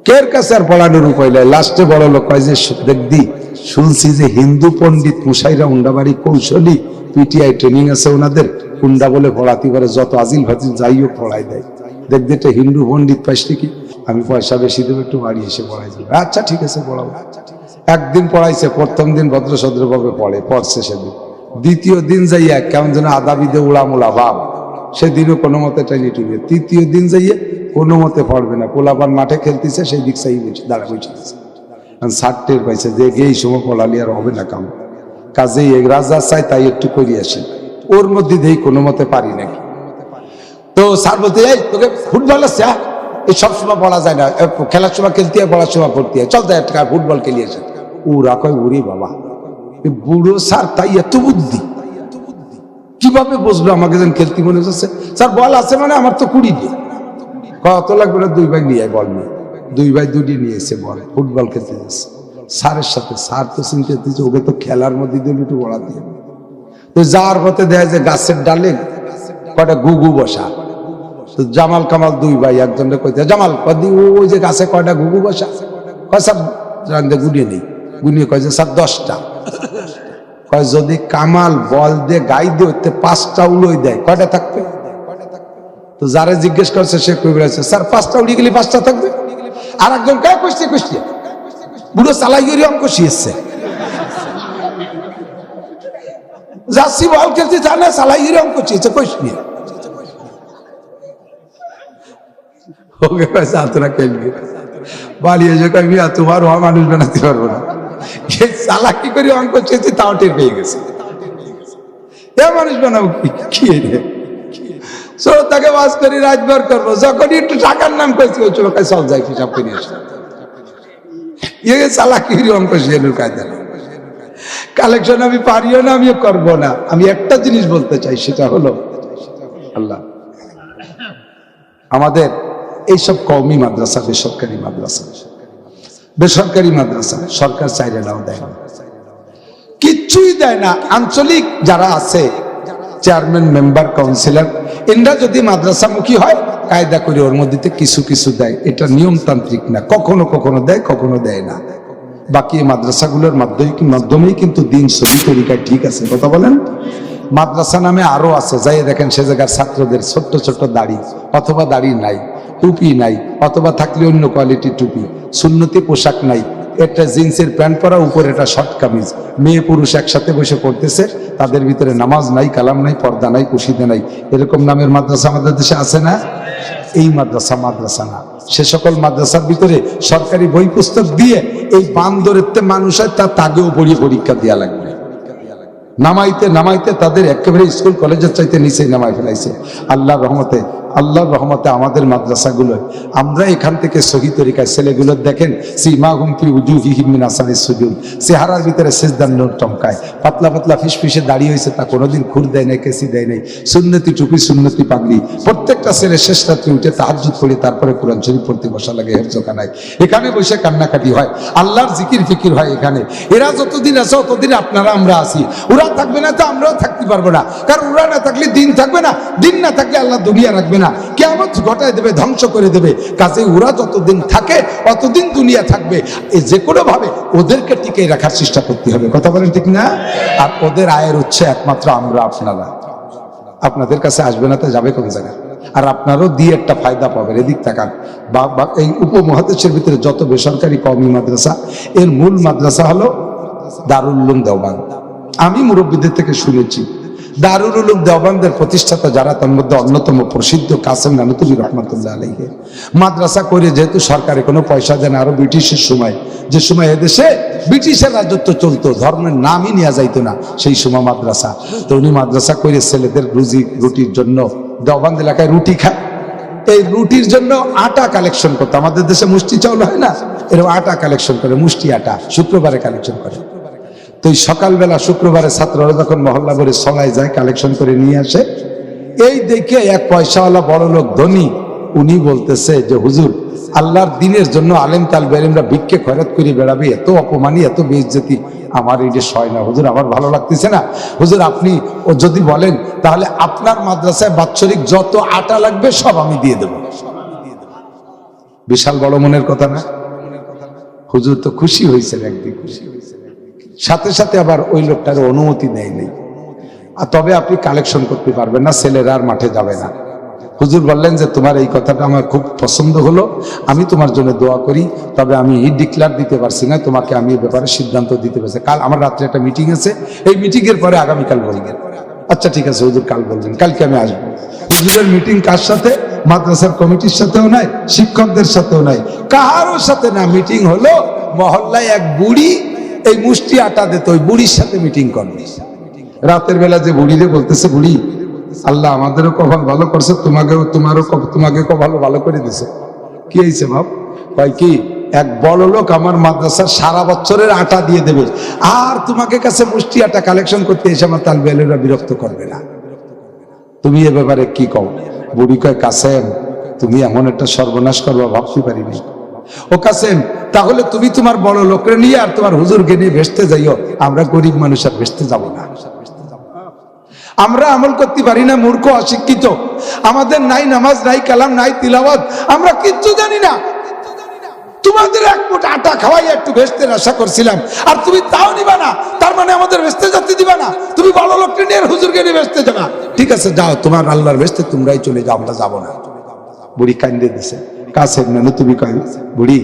কের কাছে আর পড়ানোর উপায় নাই। লাস্টে বড় লোক কয় যে দেখদি শুনছি যে হিন্দু পণ্ডিত মুসাইরা উন্ডাবাড়ি কৌশলী পিটিআই ট্রেনিং আছে ওনাদের, কুন্ডা বলে পড়াতে পারে, যত আজিল ফাজিল যাই হোক পড়াই দেয়। দেখতে একটা হিন্দু পণ্ডিত পাইছি কি, আমি পয়সা বেশি দেবো, একটু বাড়ি এসে পড়াই যাবে। আচ্ছা ঠিক আছে পড়াবো। একদিন পড়াইছে, প্রথম দিন ভদ্রসদ্রভাবে পড়ছে সেদিন। দ্বিতীয় দিন যাইয়া কেমন যেন আদাবিদে উড়ামুলা ভাব, সেদিনও কোনো মতে টাইনি টুকে। তৃতীয় দিন যাইয়া কোনো মতে পড়বে না, পোলাপান মাঠে খেলতেছে, সেই দিক চাই দাঁড়া বসে গেছে। ষাটের পাইছে যে এই সময় পড়ালি আর হবে না কাম, কাজেই রাজা চাই তাই একটু করি আসি, ওর মধ্যে দেই কোনো মতে পারি নাকি। তো স্যার বলতে, এই তোকে ফুটবল আছে, এই সবসময় পড়া যায় না, খেলার সময় খেলতে হয়, পড়ার সময় পড়তে হয়, চল তাই একটা ফুটবল খেলিয়েছে। ওরা কয় উড়ি বাবা, বুড়ো স্যার তাই এত বুদ্ধি, কিভাবে বসবে আমাকে যেন খেলতে মনে হচ্ছে। স্যার বল আছে মানে আমার তো 20 দিয়ে, কত লাগবে না, 2 ভাই নিয়ে বল নিয়ে, 2 ভাই 2টি নিয়ে এসে বলে ফুটবল খেলতে যাচ্ছে স্যারের সাথে। স্যার তো চিন্তা দিচ্ছে ওকে তো খেলার মধ্যে দিল একটু বড়া দিয়ে। তো যার পথে দেয় যে গাছের ডালে কটা গুগু বসা, তো জামাল কামাল 2 ভাই একজনকে কইতে, জামাল ওই যে গাছে কয়টা গুগু বসা, কয় স্যার গুনিয়ে নেই, গুনিয়ে কয় যে স্যার 10টা। কয় যদি কামাল বল দিয়ে গাই দিয়ে 5টা উড়োই দেয় কয়টা থাকবে? তো যারা জিজ্ঞেস করছে সে কই বলেছে স্যার 5টা উড়িয়ে গেলে 5টা থাকবে। আর একজন কে কইছে বুড়ো চালাইয়েরই অঙ্ক শিখছে, যাচ্ছি বল খেলতে জানে চালাইয়েরই অঙ্ক শিখছে, কইস নিয়ে ওকে কয়েছে তোরা খেলবি বাড়ি এসে কবি তোমার হওয়া মানুষ বানাতে পারবো না, চালাকি করে অঙ্ক চেয়েছি তাও টের পেয়ে গেছে, এ মানুষ বানাবো কি তাকে বাস করি রাজবার করবো, যখন একটু টাকার নাম করেছি ওই চলো সব যাই হিসাব করে এসে চালাকি অঙ্ক শিখে কায়দা কালেকশন আমি পারিও না, আমিও করবো না। আমি একটা জিনিস বলতে চাই, সেটা হলো আল্লাহ আমাদের এইসব কওমি মাদ্রাসা, বেসরকারি মাদ্রাসা, বেসরকারি মাদ্রাসা সরকার চাইলে নাও দেয় না, কিচ্ছুই দেয় না। আঞ্চলিক যারা আছে চেয়ারম্যান, মেম্বার, কাউন্সিলর, এরা যদি মাদ্রাসামুখী হয় কায়দা করে ওর মধ্যে কিছু কিছু দেয়, এটা নিয়মতান্ত্রিক না, কখনো কখনো দেয় কখনো দেয় না। বাকি মাদ্রাসাগুলোর মাধ্যমেই কিন্তু দিন সহি তরিকায় ঠিক আছে, কথা বলেন। মাদ্রাসা নামে আরো আছে, যাই দেখেন সে জায়গার ছাত্রদের ছোট্ট ছোট্ট দাড়ি অথবা দাড়ি নাই, টুপি নাই, অথবা থাকলে অন্য কোয়ালিটির টুপি, সুন্নতি পোশাক নাই, একটা জিন্সের প্যান্ট পরা, উপরে একটা শর্ট কামিজ, মেয়ে পুরুষ একসাথে বসে পড়তেছে, তাদের ভিতরে নামাজ নাই, কালাম নাই, পর্দা নাই, কুশিদে নাই, এরকম নামের মাদ্রাসা আমাদের দেশে আছে না? এই মাদ্রাসা মাদ্রাসা না। সে সকল মাদ্রাসার ভিতরে সরকারি বই পুস্তক দিয়ে এই বান্দরের মানুষ হয়, তার তাগেও পড়িয়ে পরীক্ষা দেওয়া লাগবে, নামাইতে নামাইতে তাদের একেবারে স্কুল কলেজের চাইতে নিচে নামাই ফেলাইছে। আল্লাহর রহমতে আমাদের মাদ্রাসাগুলো আমরা এখান থেকে সহি তরিকায় ছেলেগুলোর দেখেন সীমাহুম ফি উজুহিহিম মিন আসারিস সুজুদ, চেহারার ভিতরে সিজদার নূর চমকায়, পাতলা পাতলা ফিসফিসে দাঁড়িয়ে হয়েছে, তা কোনোদিন খুর দেয় নাই, কেসি দেয় নাই, সুন্নতি টুপি, সুন্নতি পাগড়ি, প্রত্যেকটা ছেলে শেষ রাত্রে উঠে তাহাজ্জুদ পড়ে তারপরে কোরআন শরীফ পড়তে বসা লাগে হেফজখানায়, এখানে বসে কান্নাকাটি হয়, আল্লাহর জিকির ফিকির হয় এখানে। এরা যতদিন আছে ততদিন আপনারা আমরা আছি, ওরা থাকবে না তো আমরাও থাকতে পারবো না, কারণ ওরা না থাকলে দিন থাকবে না, দিন না থাকলে আল্লাহ দুনিয়া রাখবে না, কিয়ামত ঘটায় দেবে, ধ্বংস করে দেবে। কাজে ওরা যতদিন থাকে অতদিন দুনিয়া থাকবে, যে কোনো ভাবে ওদেরকে টিকে রাখার চেষ্টা করতে হবে, কথা বলেন ঠিক না? আর ওদের আয়ের উৎস একমাত্র আমরা, আপনারা, আপনাদের কাছে আসবে না তো যাবে কোন জায়গায়? আর আপনারও দিয়ে একটা ফায়দা পাবেন, এদিক তাকান। এই উপমহাদেশের ভিতরে যত বেসরকারি কওমি মাদ্রাসা, এর মূল মাদ্রাসা হলো দারুল উলুম দেওবান্দ। আমি মুরব্বীদের থেকে শুনেছি, দারুল উলুম দেওবান্দের প্রতিষ্ঠাতা যারা, তার মধ্যে অন্যতম প্রসিদ্ধ কাসেম নানুতুবি রহমাতুল্লাহ আলাইহি। মাদ্রাসা করে যেহেতু সরকারে কোনো পয়সা দেন, আরো ব্রিটিশের সময়, যে সময় এদেশে ব্রিটিশের রাজত্ব চলতো, ধর্মের নামই নেওয়া যাইতো না, সেই সময় মাদ্রাসা। তো উনি মাদ্রাসা করে ছেলেদের রুটির জন্য দেওবান্দ এলাকায় রুটি খায়, এই রুটির জন্য আটা কালেকশন করতো। আমাদের দেশে মুষ্টি চাউল হয় না, এরকম আটা কালেকশন করে, মুষ্টি আটা শুক্রবারে কালেকশন করে। তো এই সকালবেলা শুক্রবারে ছাত্ররা যখন মহল্লা করে সলায় যায়, কালেকশন করে নিয়ে আসে, এই দেখে এক পয়সাওয়ালা বড় লোক ধনী, উনি বলতেছে যে হুজুর, আল্লাহর দিনের জন্য আলেম তালবে আলেমরা ভিক্ষে খয়রাত করে বেড়াবে, এত অপমানি, এত বেইজ্জতি, আমার এটা সয় না হুজুর, আমার ভালো লাগতেছে না হুজুর, আপনি ও যদি বলেন তাহলে আপনার মাদ্রাসায় বাৎসরিক যত আটা লাগবে সব আমি দিয়ে দেব। বিশাল বড় মনের কথা না? হুজুর তো খুশি হয়েছেন, একদিন খুশি হয়েছেন। সাথে সাথে আবার ওই লোকটার অনুমতি নেই নেই। আর তবে আপনি কালেকশন করতে পারবেন না, ছেলেরা আর মাঠে যাবে না। হুজুর বললেন যে তোমার এই কথাটা আমার খুব পছন্দ হলো, আমি তোমার জন্য দোয়া করি, তবে আমি ডিক্লার দিতে পারছি না, তোমাকে আমি এই ব্যাপারে সিদ্ধান্ত দিতে পারছি। কাল আমার রাত্রে একটা মিটিং আছে, এই মিটিং এর পরে আগামীকাল বলবেন। আচ্ছা ঠিক আছে হুজুর, কাল বলবেন, কালকে আমি আসবো। হুজুরের মিটিং কার সাথে? মাদ্রাসার কমিটির সাথেও নাই, শিক্ষকদের সাথেও নাই, কারোর সাথে না। মিটিং হলো মহল্লায় এক বুড়ি এই মুষ্টি আটা দিত, ওই বুড়ির সাথে মিটিং করবে। রাতের বেলা যে বুড়িরে বলতেছে, বুড়ি আল্লাহ আমাদেরও কপাল ভালো করছে, তোমাকে কপাল ভালো করে দিছে। কি হয়েছে বাপ? ভাই কি এক বড় লোক আমার মাদ্রাসার সারা বছরের আটা দিয়ে দেবে, আর তোমাকে কাছে মুষ্টি আটা কালেকশন করতে এসে আমার তালবেলেরা বিরক্ত করবে না। তুমি এ ব্যাপারে কি কও? বুড়ি কয়, কাসেম তুমি এমন একটা সর্বনাশ করবা ভাবতে পারিনি। ও কাসেম, তাহলে তুমি তোমার বড় লোকরে নিয়ে আর তোমার হুজুরকে নিয়ে ভেসতে যাইও, আমরা গরিব মানুষ আর ভেসতে যাব না। আমরা আমল করতে পারি না, মূর্খ অশিক্ষিত, আমাদের নাই নামাজ, নাই কালাম, নাই তিলাওয়াত, আমরা কিচ্ছু জানি না। তোমাদের এক মুঠ আটা খাওয়াই একটু ভেস্তের আশা করছিলাম, আর তুমি তাও নিবা না। তার মানে আমাদের ভেস্তে যেতে দিবা না, তুমি বড় লোককে নিয়ে হুজুরকে নিয়ে ভেস্তে যাবা। ঠিক আছে যাও, তোমার আল্লাহর ভেস্তে তোমরাই চলে যাও, আমরা যাবো না। বুড়ি কান্দে দিছে। কাছে না তুমি কয়, বুড়ি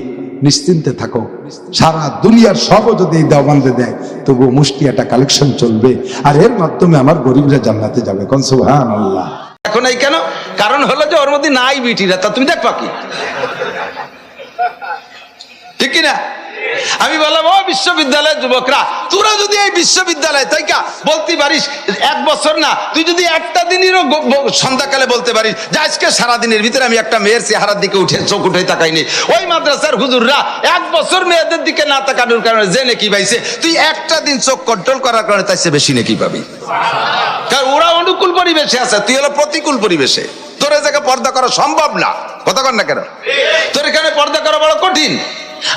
নিশ্চিন্তে থাকো, সারা দুনিয়ার সব যদি এই দেওবন্দে দেয় তবু মুষ্টি একটা কালেকশন চলবে, আর এর মাধ্যমে আমার গরিবরা জান্নাতে যাবে। কোন সুবহানাল্লাহ। এখন এই কেন? কারণ হলো যে ওর মধ্যে নাই বিটিরা, তা তুমি দেখবা কি? ঠিক কিনা? আমি বললাম, ও বিশ্ববিদ্যালয়ের যুবকরা, তোরা যদি এই বিশ্ববিদ্যালয় তাইকা বলতে পারিস এক বছর না, তুই যদি একটা দিনেরও সন্ধ্যাকালে বলতে পারিস যে আজকে সারাদিনের ভিতরে আমি একটা মেয়ের চেহারার দিকে উঠে চোখ উঠে তাকাইনি, ওই মাদ্রাসার হুজুররা এক বছর মেয়েদের দিকে না তাকানোর কারণে যে নেকি পাইছে, তুই একটা দিন চোখ কন্ট্রোল করার কারণে তাই সে বেশি নেকি পাবি। কারণ ওরা অনুকূল পরিবেশে আছে, তুই হলো প্রতিকূল পরিবেশে। তোর এই জায়গায় পর্দা করা সম্ভব না। কথা কর না কেন? তোর এখানে পর্দা করা বড় কঠিন।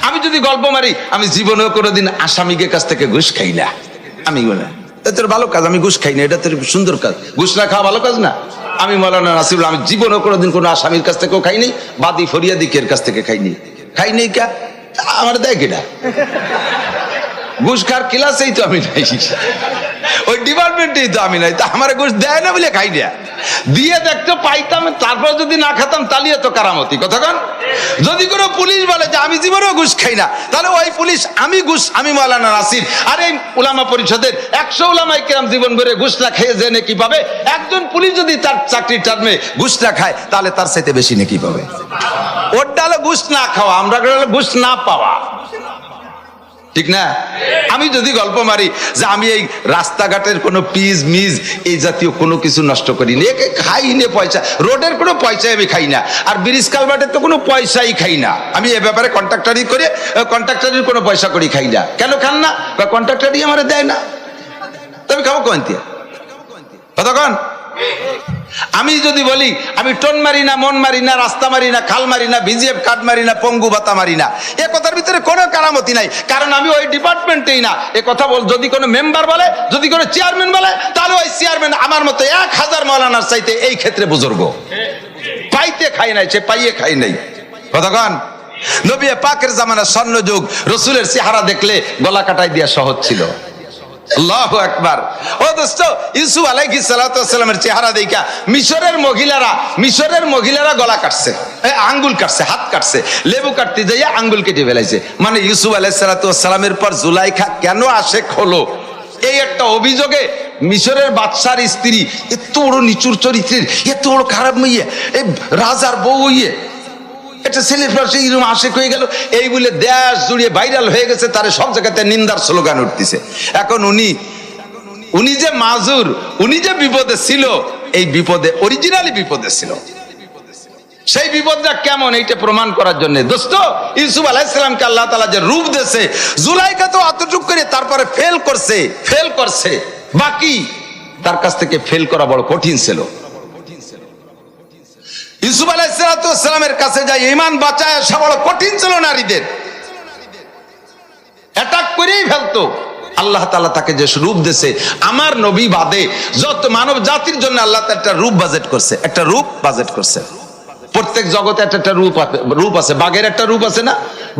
আমি যদি গল্প মারি, আমি জীবনেও কোনোদিন আসামিদের কাছ থেকে ঘুষ খাই না। আমি বলে তোর ভালো কাজ, আমি ঘুষ খাই না, এটা তোর সুন্দর কাজ। ঘুষ না খাওয়া ভালো কাজ না? আমি মৌলানা নাসিরুল্লাহ, আমি জীবনেও কোনোদিন কোনো আসামির কাছ থেকেও খাইনি, বাদী ফরিয়াদি কের কাছ থেকে খাইনি। কা আমার দেয় কেটা? ঘুষ খার ক্লাসেই তো আমি নাই, ওই ডিপার্টমেন্টেই তো আমি নাই, তা আমার ঘুষ দেয় না বলে খাই না। দিয়ে দেখতে পাইতাম, তারপর যদি না খেতাম তাহলে তো কারামতি। কথা কন? যদি কোনো পুলিশ বলে যে আমি জীবনেও ঘুষ খাই না, তাহলে ওই পুলিশ আমি মাওলানা নাসির আর এই উলামা পরিষদের 100 উলামায়ে কেরাম জীবন ভরে ঘুষ না খেয়ে যে নেকি পাবে, একজন পুলিশ যদি তার চাকরির টার্মে ঘুষ না খায় তাহলে তার চাইতে বেশি নেকি পাবে। ওটা হলো ঘুষ না খাওয়া, আমরা ঘুষ না পাওয়া। ঠিক না? আমি যদি গল্প মারি যে আমি এই রাস্তাঘাটের কোনো পিস মিস এই জাতীয় কোনো কিছু নষ্ট করি না, একে খাই নে পয়সা, রোডের কোনো পয়সাই আমি খাই না, আর ব্রিজ কালভার্টের তো কোনো পয়সাই খাই না। আমি এ ব্যাপারে কন্ট্রাক্টারি করে, কন্ট্রাক্টারির কোনো পয়সা করি খাই না। কেন খান না? কন্ট্রাক্টারি আমার দেয় না, তবে খাবো কোন দিয়ে? কতক্ষণ? আমি যদি বলি আমি টোন মারি না, মন মারি না, রাস্তা মারি না, খাল মারি না, ভিজিএফ কার্ড মারি না, পঙ্গু ভাতা মারি না, এ কথার ভিতরে কোনো কারামতি নাই, কারণ আমি ওই ডিপার্টমেন্টেই না। এ কথা বল যদি কোনো মেম্বার বলে, যদি কোনো চেয়ারম্যান বলে, তাহলে ওই চেয়ারম্যান আমার মতো 1000 মাওলানার চাইতে এই ক্ষেত্রে বুজুর্গ। পাইতে খাই নাই, সে পাইয়ে খাই নাই। কতক্ষণ? নবী পাকের জামানার স্বর্ণযুগ, রসুলের চেহারা দেখলে গলা কাটাই দেওয়া সহজ ছিল। আল্লাহু আকবার। ও দোস্ত, ইউসুফ আলাইহিস সালাতু ওয়াস সালামের চেহারা দেখা মিশরের মহিলারা গলা কাটছে, আঙ্গুল কাটছে, হাত কাটছে, লেবু কাটতে যাইয়া আঙ্গুল কেটে ফেলাইছে। মানে ইউসুফ আলাইহিস সালাতু ওয়াস সালামের পর জুলাইখা কেন আশেক হলো, এই একটা অভিযোগে মিশরের বাদশার স্ত্রী এত বড় নিচুর চরিত্রের, এত বড় খারাপ মেয়ে, এই রাজার বউ হইয়ে একটা ছেলের পাশে এরকম আশেক হয়ে গেল, এই বলে দেশ জুড়িয়ে ভাইরাল হয়ে গেছে, তারে সব জায়গাতে নিন্দার স্লোগান উঠতেছে। এখন উনি যে মাজুর, উনি যে বিপদে ছিল, এই বিপদে অরিজিনালি বিপদে ছিল। সেই বিপদটা কেমন এইটা প্রমাণ করার জন্য দোস্ত, ইউসুফ আলাইহিস সালামকে আল্লাহ তাআলা যে রূপ দিয়েছে, জুলাইখা তো অতটুক করে তারপরে ফেল করছে, বাকি তার কাছ থেকে ফেল করা বড় কঠিন ছিল। ইউসুফ আলাইহিস সালামের কাছে যাই ঈমান বাঁচায় আসা বড় কঠিন ছিল। নারীদের অ্যাটাক করেই ফেলতো। আল্লাহ তাআলা তাকে যে রূপ দিয়েছে, আমার নবী বাদে যত মানব জাতির জন্য আল্লাহ একটা রূপ বাজেট করছে, প্রত্যেক জগতে একটা রূপ আছে। বাঘের একটা রূপ আছে না,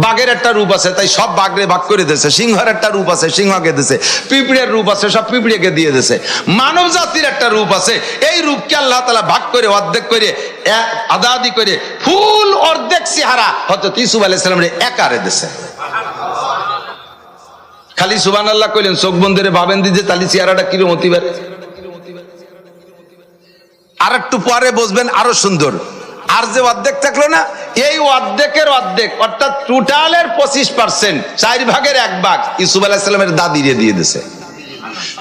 বাঘের একটা রূপ আছে, তাই সব বাঘরে ভাগ করে দিয়েছে। সিংহের একটা রূপ আছে, সিংহকে দিয়েছে। পিঁপড়ের রূপ আছে, সব পিঁপড়েকে দিয়ে দিয়েছে। মানব জাতির একটা রূপ আছে, এই রূপকে আল্লাহ তাআলা ভাগ করে অর্ধেক করে আধা আধি করে ফুল অর্ধেক চেহারা হযরত ইউসুফ আলাইহিস সালামের একারে দিয়েছে। খালি সুবহানাল্লাহ কইলেন, চোখ বন্ধরে ভাবেন দিতে তালি চেহারাটা কিরকম হতে পারে। আর একটু পরে বসবেন আরো সুন্দর। আর যে অর্ধেক থাকলো না, এই অর্ধেকের অর্ধেক অর্থাৎ টোটালের 25%, 4 ভাগের 1 ভাগ ইউসুফ আলাইহিস সালামের দাদিরে দিয়ে দিয়েছে।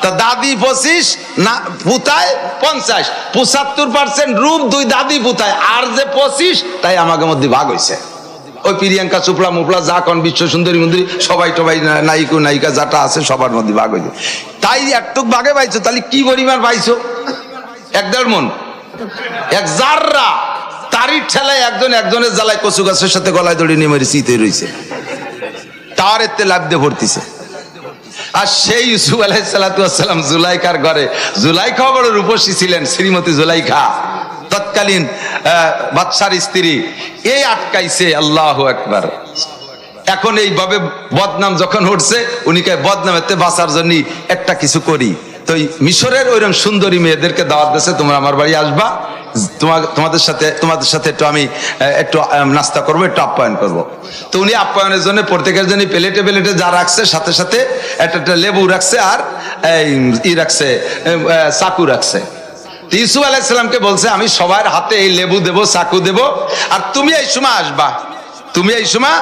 তা দাদি 25 না পুতায় 50, 75% রূপ 2 দাদি পুতায়, আর যে 25 তাই আমাকে মধ্যে ভাগ হয়েছে। ওই প্রিয়াঙ্কা চোপড়া মোপড়া যা কোন বিশ্ব সুন্দরী মন্দির সবাই টবাই নায়িকা নায়িকা যাটা আছে সবার মধ্যে ভাগ হয়েছে। তাই একটুক ভাগে পাইছো, তাহলে কি পরিমাণ পাইছো? 1.5 মণ, 1 জাররা। তারই ঠেলায় একজনের জ্বালায় কচু গাছের সাথে গলায় দড়ি নিয়ে মেরে চিতে রয়েছে, তার এতে লাভ দিয়ে ভর্তিছে। আর সেই ইউসুফ আলাইহিস সালাতু ওয়াস সালাম জুলাইখার ঘরে, জুলাইখা বড় রূপসী ছিলেন, শ্রীমতী জুলাইখা তৎকালীন বাদশার স্ত্রী, এই আটকাইছে। আল্লাহু আকবার। এখন এইভাবে বদনাম যখন উঠছে, উনি কে বদনামেতে বাঁচার জন্য একটা কিছু করি। তো মিশরের ওইরকম সুন্দরী মেয়েদেরকে দাওয়াত দিয়েছে, তোমরা আমার বাড়ি আসবা, তোমাদের সাথে একটু আমি একটু নাস্তা করবো, একটু আপ্যায়ন করবো। তো উনি আপ্যায়নের জন্য প্রত্যেকের জন্য প্লেটে প্লেটে যা রাখছে, সাথে সাথে একটা লেবু রাখছে, আর ই রাখছে, চাকু রাখছে। ইউসুফ আলাইহিস সালামকে বলছে, আমি সবার হাতে এই লেবু দেব, চাকু দেব, আর তুমি এই সময় আসবা, তুমি এই সময়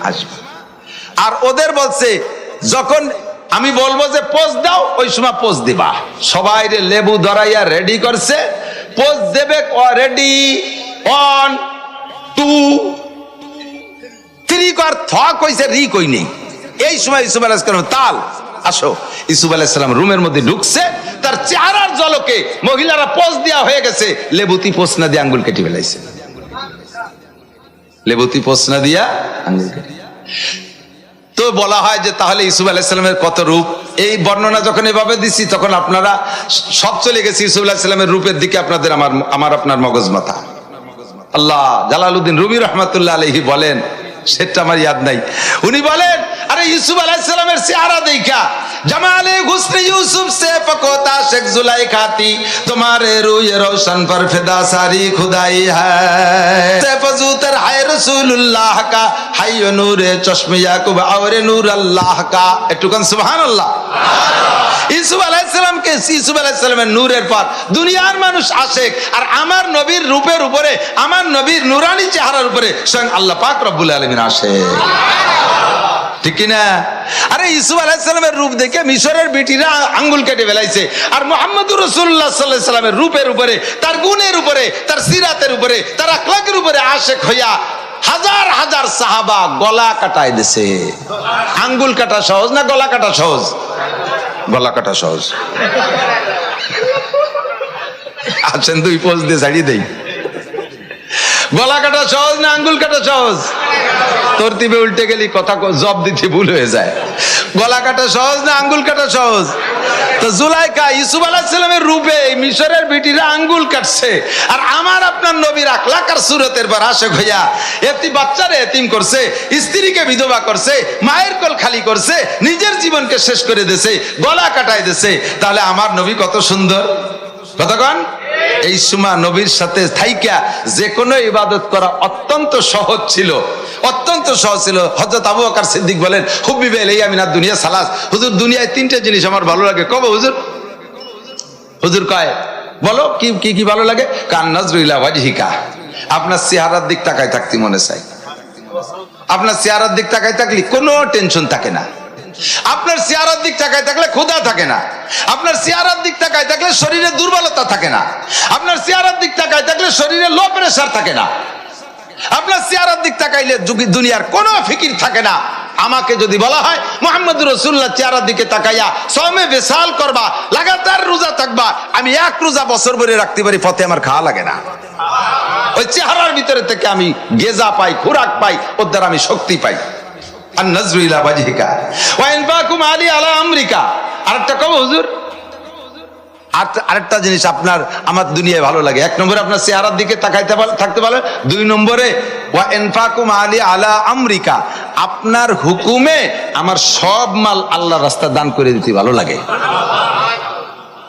আসবা। আর ওদের বলছে, যখন আমি বলবো যে পোজ দাও, ওই সময় পোজ দিবা। সবাই লেবু ধরাইয়া রেডি করছে, পোজ দেবে। রেডি, 1 2 3 কর, থ কইছে, রি কই নেই। এই সময় ইউসুফ আলাইহিস সালাম তাল, আসো। ইউসুফ আলাইহিস সালাম রুমের মধ্যে ঢুকছে, তার চেহারার ঝলকে মহিলারা পোজ দেওয়া হয়ে গেছে, লেবুতি পোজ না দিয়ে আঙ্গুল কেটে ফেলাইছে। লেবুতি পোজ না দিয়া আঙ্গুল কেটে। তো বলা হয় যে তাহলে ইউসুফ আলাইহিস সালামের কত রূপ। এই বর্ণনা যখন এভাবে দিছি, তখন আপনারা সব চলে গেছে ইউসুফ আলাইহিস সালামের রূপের দিকে। আপনাদের আপনার মগজ মাথা। আল্লাহ জালালউদ্দিন রুমি রাহমাতুল্লাহ আলাইহি বলেন, সেটা আমার ইয়াদ নাই, উনি বলেন, আরে ইউসুফ আলাইহিস সালামের চেহারা দেখা जमाले हुस्न यूसुफ से पकोता शेख जुलाइखा थी, तुम्हारे रूए रोशन पर फिदा सारी खुदाई है। सैफजूतर है रसूलुल्लाह का, हाय नूरे चश्मे याकूब और नूर अल्लाह का। একটুখান সুবহানাল্লাহ। ইউসুফ আলাইহিস সালামকে, ইউসুফ আলাইহিস সালামের নূরের পর দুনিয়ার মানুষ আশেক, আর আমার নবীর রূপের উপরে, আমার নবীর নূরানী চেহারার উপরে স্বয়ং আল্লাহ পাক রব্বুল আলামিন আসে, ঠিক না? আরে ইউসুফ আলাইহিস সালামের রূপ দেখে মিশরের বিটিরা আঙ্গুল কেটে ফেলাইছে, আর মুহাম্মদুর রাসূলুল্লাহ সাল্লাল্লাহু আলাইহি সাল্লামের রূপের উপরে, তার গুণের উপরে, তার সিরাতের উপরে, তার আখলাকের উপরে আশেক হইয়া হাজার হাজার সাহাবা গলা কাটায় দিছে। আঙ্গুল কাটা সহজ না গলা কাটা সহজ? গলা কাটা সহজ। আছেন 2 পোজ দিয়ে ছাড়িয়ে দেই। গলা কাটা সহজ না আঙ্গুল কাটা সহজ? তরতিবে উল্টে গেলি কথা জব দিতে ভুল হয়ে যায়। গলা কাটা সহজ না আঙ্গুল কাটা সহজ? তো জুলাইখা ইউসুফ আলাইহিস সালামের রূপে মিশরের বিটিরা আঙ্গুল কাটছে, আর আমার আপনার নবীর আখলাক আর সুরতের পর আশেক হইয়া এতি বাচ্চারে এতিম করছে, স্ত্রীকে বিধবা করছে, মায়ের কোল খালি করছে, নিজের জীবনকে শেষ করে দিয়েছে, গলা কাটায় দিয়েছে। তাহলে আমার নবী কত সুন্দর, কতক্ষণ এই সময় নবীর সাথে থাইকা যে কোনো ইবাদত করা অত্যন্ত সহজ ছিল, অত্যন্ত সহজ ছিল। হযরত আবু বকর সিদ্দিক বলেন, হুব্বিবা ইলাইয়া মিনাদ দুনিয়া সালাস, হুজুর দুনিয়ায় 3টে জিনিস আমার ভালো লাগে। কব হুজুর? হুজুর কয়, বলো কি কি কি ভালো লাগে? কান নাজরু ইলা ওয়াজহিকা, আপনার চেহারার দিক তাকায় থাকতে মনে চাই। আপনার চেহারার দিক তাকায় থাকলে কোনো টেনশন থাকে না। আপনার চেহারার দিক তাকায় থাকলে ক্ষুধা থাকে না। আপনার চেহারার দিক তাকায় থাকলে শরীরে দুর্বলতা থাকে না। আপনার চেহারার দিক তাকায় থাকলে শরীরে লো প্রেসার থাকে না। আপনার চেহারার দিক তাকাইলে দুনিয়ার কোনো ফিকির থাকে না। আমাকে যদি বলা হয় মুহাম্মদুর রাসূলুল্লাহ চেহারার দিকে তাকাইয়া সওমে বিসাল করবা, লাগাতার রোজা থাকবা, আমি 1 রোজা বছর ভরে রাখতে পারি, ফতে আমার খাওয়া লাগে না। ওই চেহারার ভিতরে থেকে আমি গেজা পাই, খোরাক পাই, ওর দ্বারা আমি শক্তি পাই। আর নাজরু ইলা ওয়াজহিকা ওয়া ইনফাকুম আলী আলা আমরিকা। আরেকটা কব হুজুর, আর আরেকটা জিনিস আপনার আমার দুনিয়ায় ভালো লাগে, 1 নম্বরে আপনার চেহারার দিকে তাকাইতে থাকতে পারে, 2 নম্বরে ওয়া ইনফাকুম আলী আলা আমরিকা, আপনার হুকুমে আমার সব মাল আল্লাহর রাস্তায় দান করে দিতে ভালো লাগে।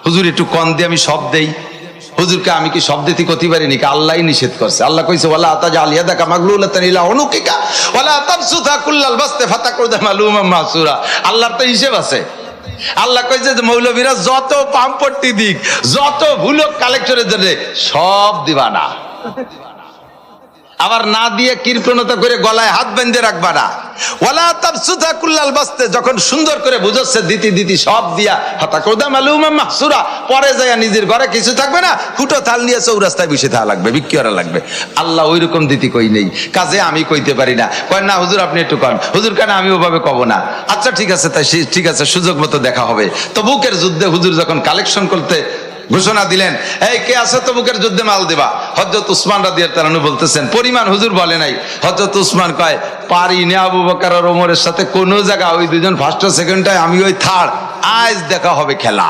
হুজুর একটু কম দিয়ে আমি সব দেই, হুজুরকে আমি কি সব দিতে করতে পারি নাকি? আল্লাহই নিষেধ করছে। আল্লাহ কইছে ওয়ালা আতাজাল ইয়াদাকা মাগলুলাতান ইলা উনুকিকা ওয়ালা তাবসুতা কুল্লাল বাসতি ফাতাকুদা মালুমান মাসুরা। আল্লাহর তো হিসাব আছে। আল্লাহ কইছে যে মৌলবীরা যত পাম্পট্টি দিক, যত ভুলক কালেক্টরের জন্য সব দিবা না, আবার না দিয়ে কীর্তনতা করে গলায় হাত বেঁধে রাখবা না। ওয়ালা তাবসুতা কুল্লাল বাসতি, যখন সুন্দর করে বুঝাচ্ছে দিতি সব দিয়া ফাতাকুদা মালুমান মাসুরা, পরে যায় নিজের ঘরে কিছু থাকবে না, ফুটো থাল নিয়ে চৌরাস্তায় বসে থাকা লাগবে, বিক্রি করা লাগবে। আল্লাহ ওই রকম দিতি কই নেই, কাজে আমি কইতে পারি না। কয় না হুজুর আপনি একটু কন, হুজুর কেন আমি ওভাবে কব না। আচ্ছা ঠিক আছে, তাই ঠিক আছে, সুযোগ মতো দেখা হবে। তবুকের যুদ্ধে হুজুর যখন কালেকশন করতে ঘোষণা দিলেন, এই কে আছে তবুকের যুদ্ধে মাল দেবা, হযরত উসমান রাদিয়াল্লাহু তাআলা বলতেছেন, পরিমাণ হুজুর বলে নাই। হযরত উসমান কয় পারি না আবু বকর আর ওমরের সাথে কোন জায়গা, ওই দুজন ফার্স্ট সেকেন্ডটায়, আমি ওই থার্ড, আজ দেখা হবে খেলা।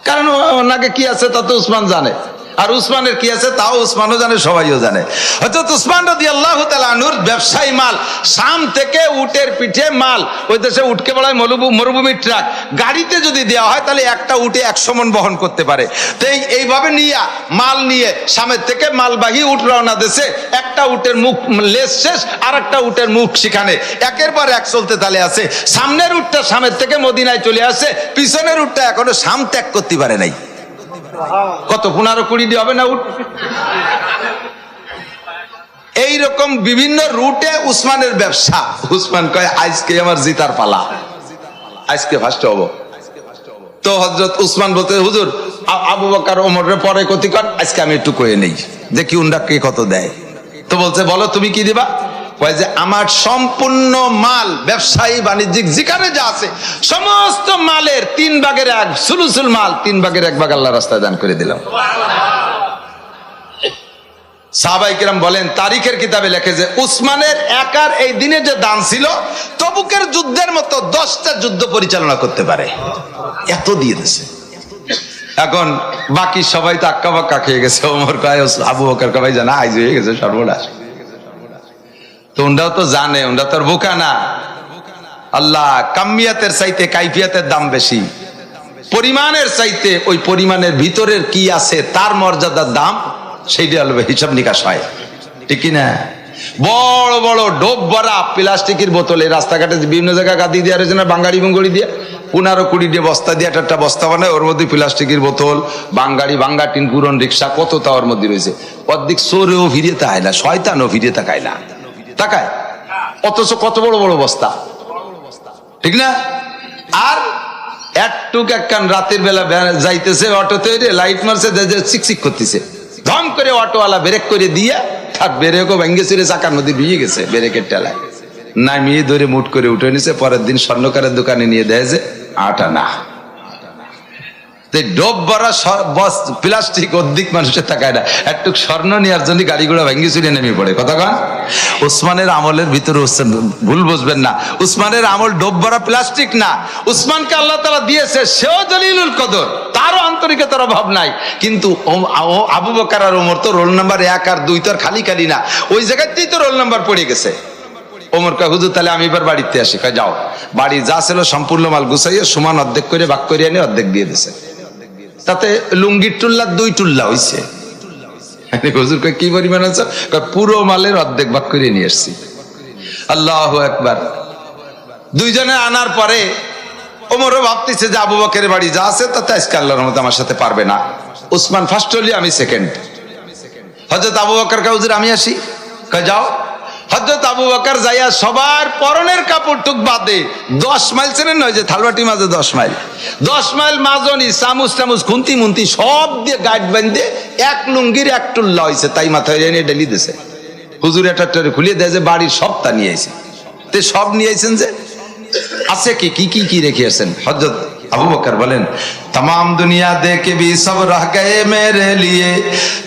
কারণ ওনাকে কি আছে তা তো উসমান জানে, আর উসমানের কি আছে তাও উসমানও জানে, সবাইও জানে। হযরত উসমান রাদিয়াল্লাহু তাআলা আনহুর ব্যবসায়ী মাল, শাম থেকে উটের পিঠে মাল, ওই দেশে উটকে বলা হয় মরুভূমির ট্রাক, গাড়িতে যদি দেওয়া হয় তাহলে একটা উটে 100 মণ বহন করতে পারে। তো এইভাবে মাল নিয়ে শামের থেকে মালবাহী উট রওনা দেশে, একটা উটের মুখ লেজ শেষ, আর একটা উটের মুখ সেখানে, একের পর এক চলতে তালে আছে। সামনের উটটা শামের থেকে মদিনায় চলে আসে, পিছনের উটটা এখনো শাম ত্যাগ করতে পারে নাই। কত 15-20 দিয়ে হবে না উট? এইরকম বিভিন্ন রুটে উসমানের ব্যবসা। উসমান কয় আজকে আমার জিতার পালা, আজকে ফার্স্ট হবো। তো হযরত উসমান বলতে, হুজুর আবু বকর ওমরের পরে কতি কর, আজকে আমি একটু কয়ে নেই দেখি উন্ডা কে কত দেয়। তো বলছে বলো তুমি কি দিবা? কয় যে আমার সম্পূর্ণ মাল, ব্যবসায়ী বাণিজ্যিক যেখানে যা আছে সমস্ত মালের 3 ভাগের 1 সুলুসুল মাল, 3 ভাগের 1 ভাগ আল্লাহর রাস্তায় দান করে দিলাম। সাহাবায়ে কেরাম বলেন, তারিখের কিতাবে লেখে যে উসমানের একার এই দিনে যে দান ছিল, তবুকের যুদ্ধের মতো 10টা যুদ্ধ পরিচালনা করতে পারে, এত দিয়ে দিয়েছে। এখন বাকি সবাই তো আক্কা বাক্কা খেয়ে গেছে। ওমর কয় আবু বকর কয় ভাই জানা আইজ হয়ে গেছে সর্বনাশ। তো ওনারাও তো জানে, ওনারা তো আর বোকা না। আল্লাহ কামিয়াতের চাইতে কাইফিয়াতের দাম বেশি, পরিমাণের চাইতে ওই পরিমাণের ভিতরের কি আছে তার মর্যাদার দাম, সেইটা হলো হিসাব নিকাশ হয়, ঠিক না? বড় বড় ডোব ভরা প্লাস্টিকের বোতলে রাস্তাঘাটে বিভিন্ন জায়গায় গাদি দিয়ে রয়েছে না, বাঙ্গাড়ি বুঙ্গড়ি দিয়ে 15-20 দিয়ে বস্তা দিয়ে একটা বস্তা বানায়, ওর মধ্যে প্লাস্টিকের বোতল, বাঙ্গাড়ি, ভাঙ্গা টিন, পুরন রিক্সা, কত তা ওর মধ্যে রয়েছে। অর্ধেক চোরেও ফিরিয়ে তাকায় না, শয়তানও ফিরিয়ে তাকায় না, তাকায়, অথচ কত বড় বড় বস্তা, ঠিক না? আর একটুক একখান রাতের বেলা যাইতেছে অটোতে, লাইট মারছে, চিকচিক করতেছে, ধম করে অটোওয়ালা ব্রেক করে দিয়ে তার ব্রেকও ভেঙে চুরে চাকার মধ্যে ভিজে গেছে, ব্রেকের টেলায় নামিয়ে ধরে মুট করে উঠে নিছে। পরের দিন স্বর্ণকারের দোকানে নিয়ে দেয় যে 8 আনা। ডোব ভরা প্লাস্টিক অধিক মানুষের তাকায় না, একটু স্বর্ণ নেওয়ার জন্য গাড়িগুলো ভেঙে চুরে নেমে পড়ে। কথা কন, উসমানের আমলের ভিতরে ভুল বুঝবেন না, উসমানের আমল ডোব ভরা প্লাস্টিক না। উসমানকে আল্লাহ তাআলা দিয়েছে, সেও জলিলুল কদর, তারও আন্তরিকতার অভাব নাই। কিন্তু আবু বকর আর ওমর তো রোল নাম্বার 1 আর 2 তো আর খালি খালি না, ওই জায়গাতেই তো রোল নাম্বার পড়ে গেছে। ওমর কয় হুজুর তাহলে আমি এবার বাড়িতে আসি। কয় যাও, বাড়ি যা ছিল সম্পূর্ণ মাল গুছাইয়ে সমান অর্ধেক করে ভাগ করে এনে অর্ধেক দিয়ে দিছে। তাতে লুঙ্গির টুল্লা 2 টুল্লা হইছে। হুজুর কয় কি পরিমাণ আছে? পুরো মালের অর্ধেক ভাগ করে নিয়ে আসছি। আল্লাহু আকবার। 2 জনে আনার পরে ওমরও ভাবতেছে যে আবু বকরের বাড়ি যা আছে তাতে আজকে আল্লাহর রহমতে আমার সাথে পারবে না। উসমান ফার্স্ট হলি, আমি সেকেন্ড। হযরত আবু বকর কয় হুজুর আমি আসি। কয় যাও। হযরত আবু বকর যাইয়া সবার পরনের কাপড় টুক বাদে 10 মাইল চেনেন নয় যে থালবাটি মাঝে 10 মাইল মাজনি চামচ টামুচ খুন্তি মুন্তি সব দিয়ে গাইড বাঁধে 1 লুঙ্গির 1 টুল্লা হয়েছে, তাই মাথায় এনে ডেলি দিছে। হুজুর একটা খুলিয়ে দেয় যে বাড়ির সবটা নিয়ে আইছে। তে সব নিয়ে আইছেন যে আছে কি কি কি কি রেখে আসেন? হযরত আবু বকর বলেন, तमाम दुनिया दे के भी सब रह गए मेरे लिए,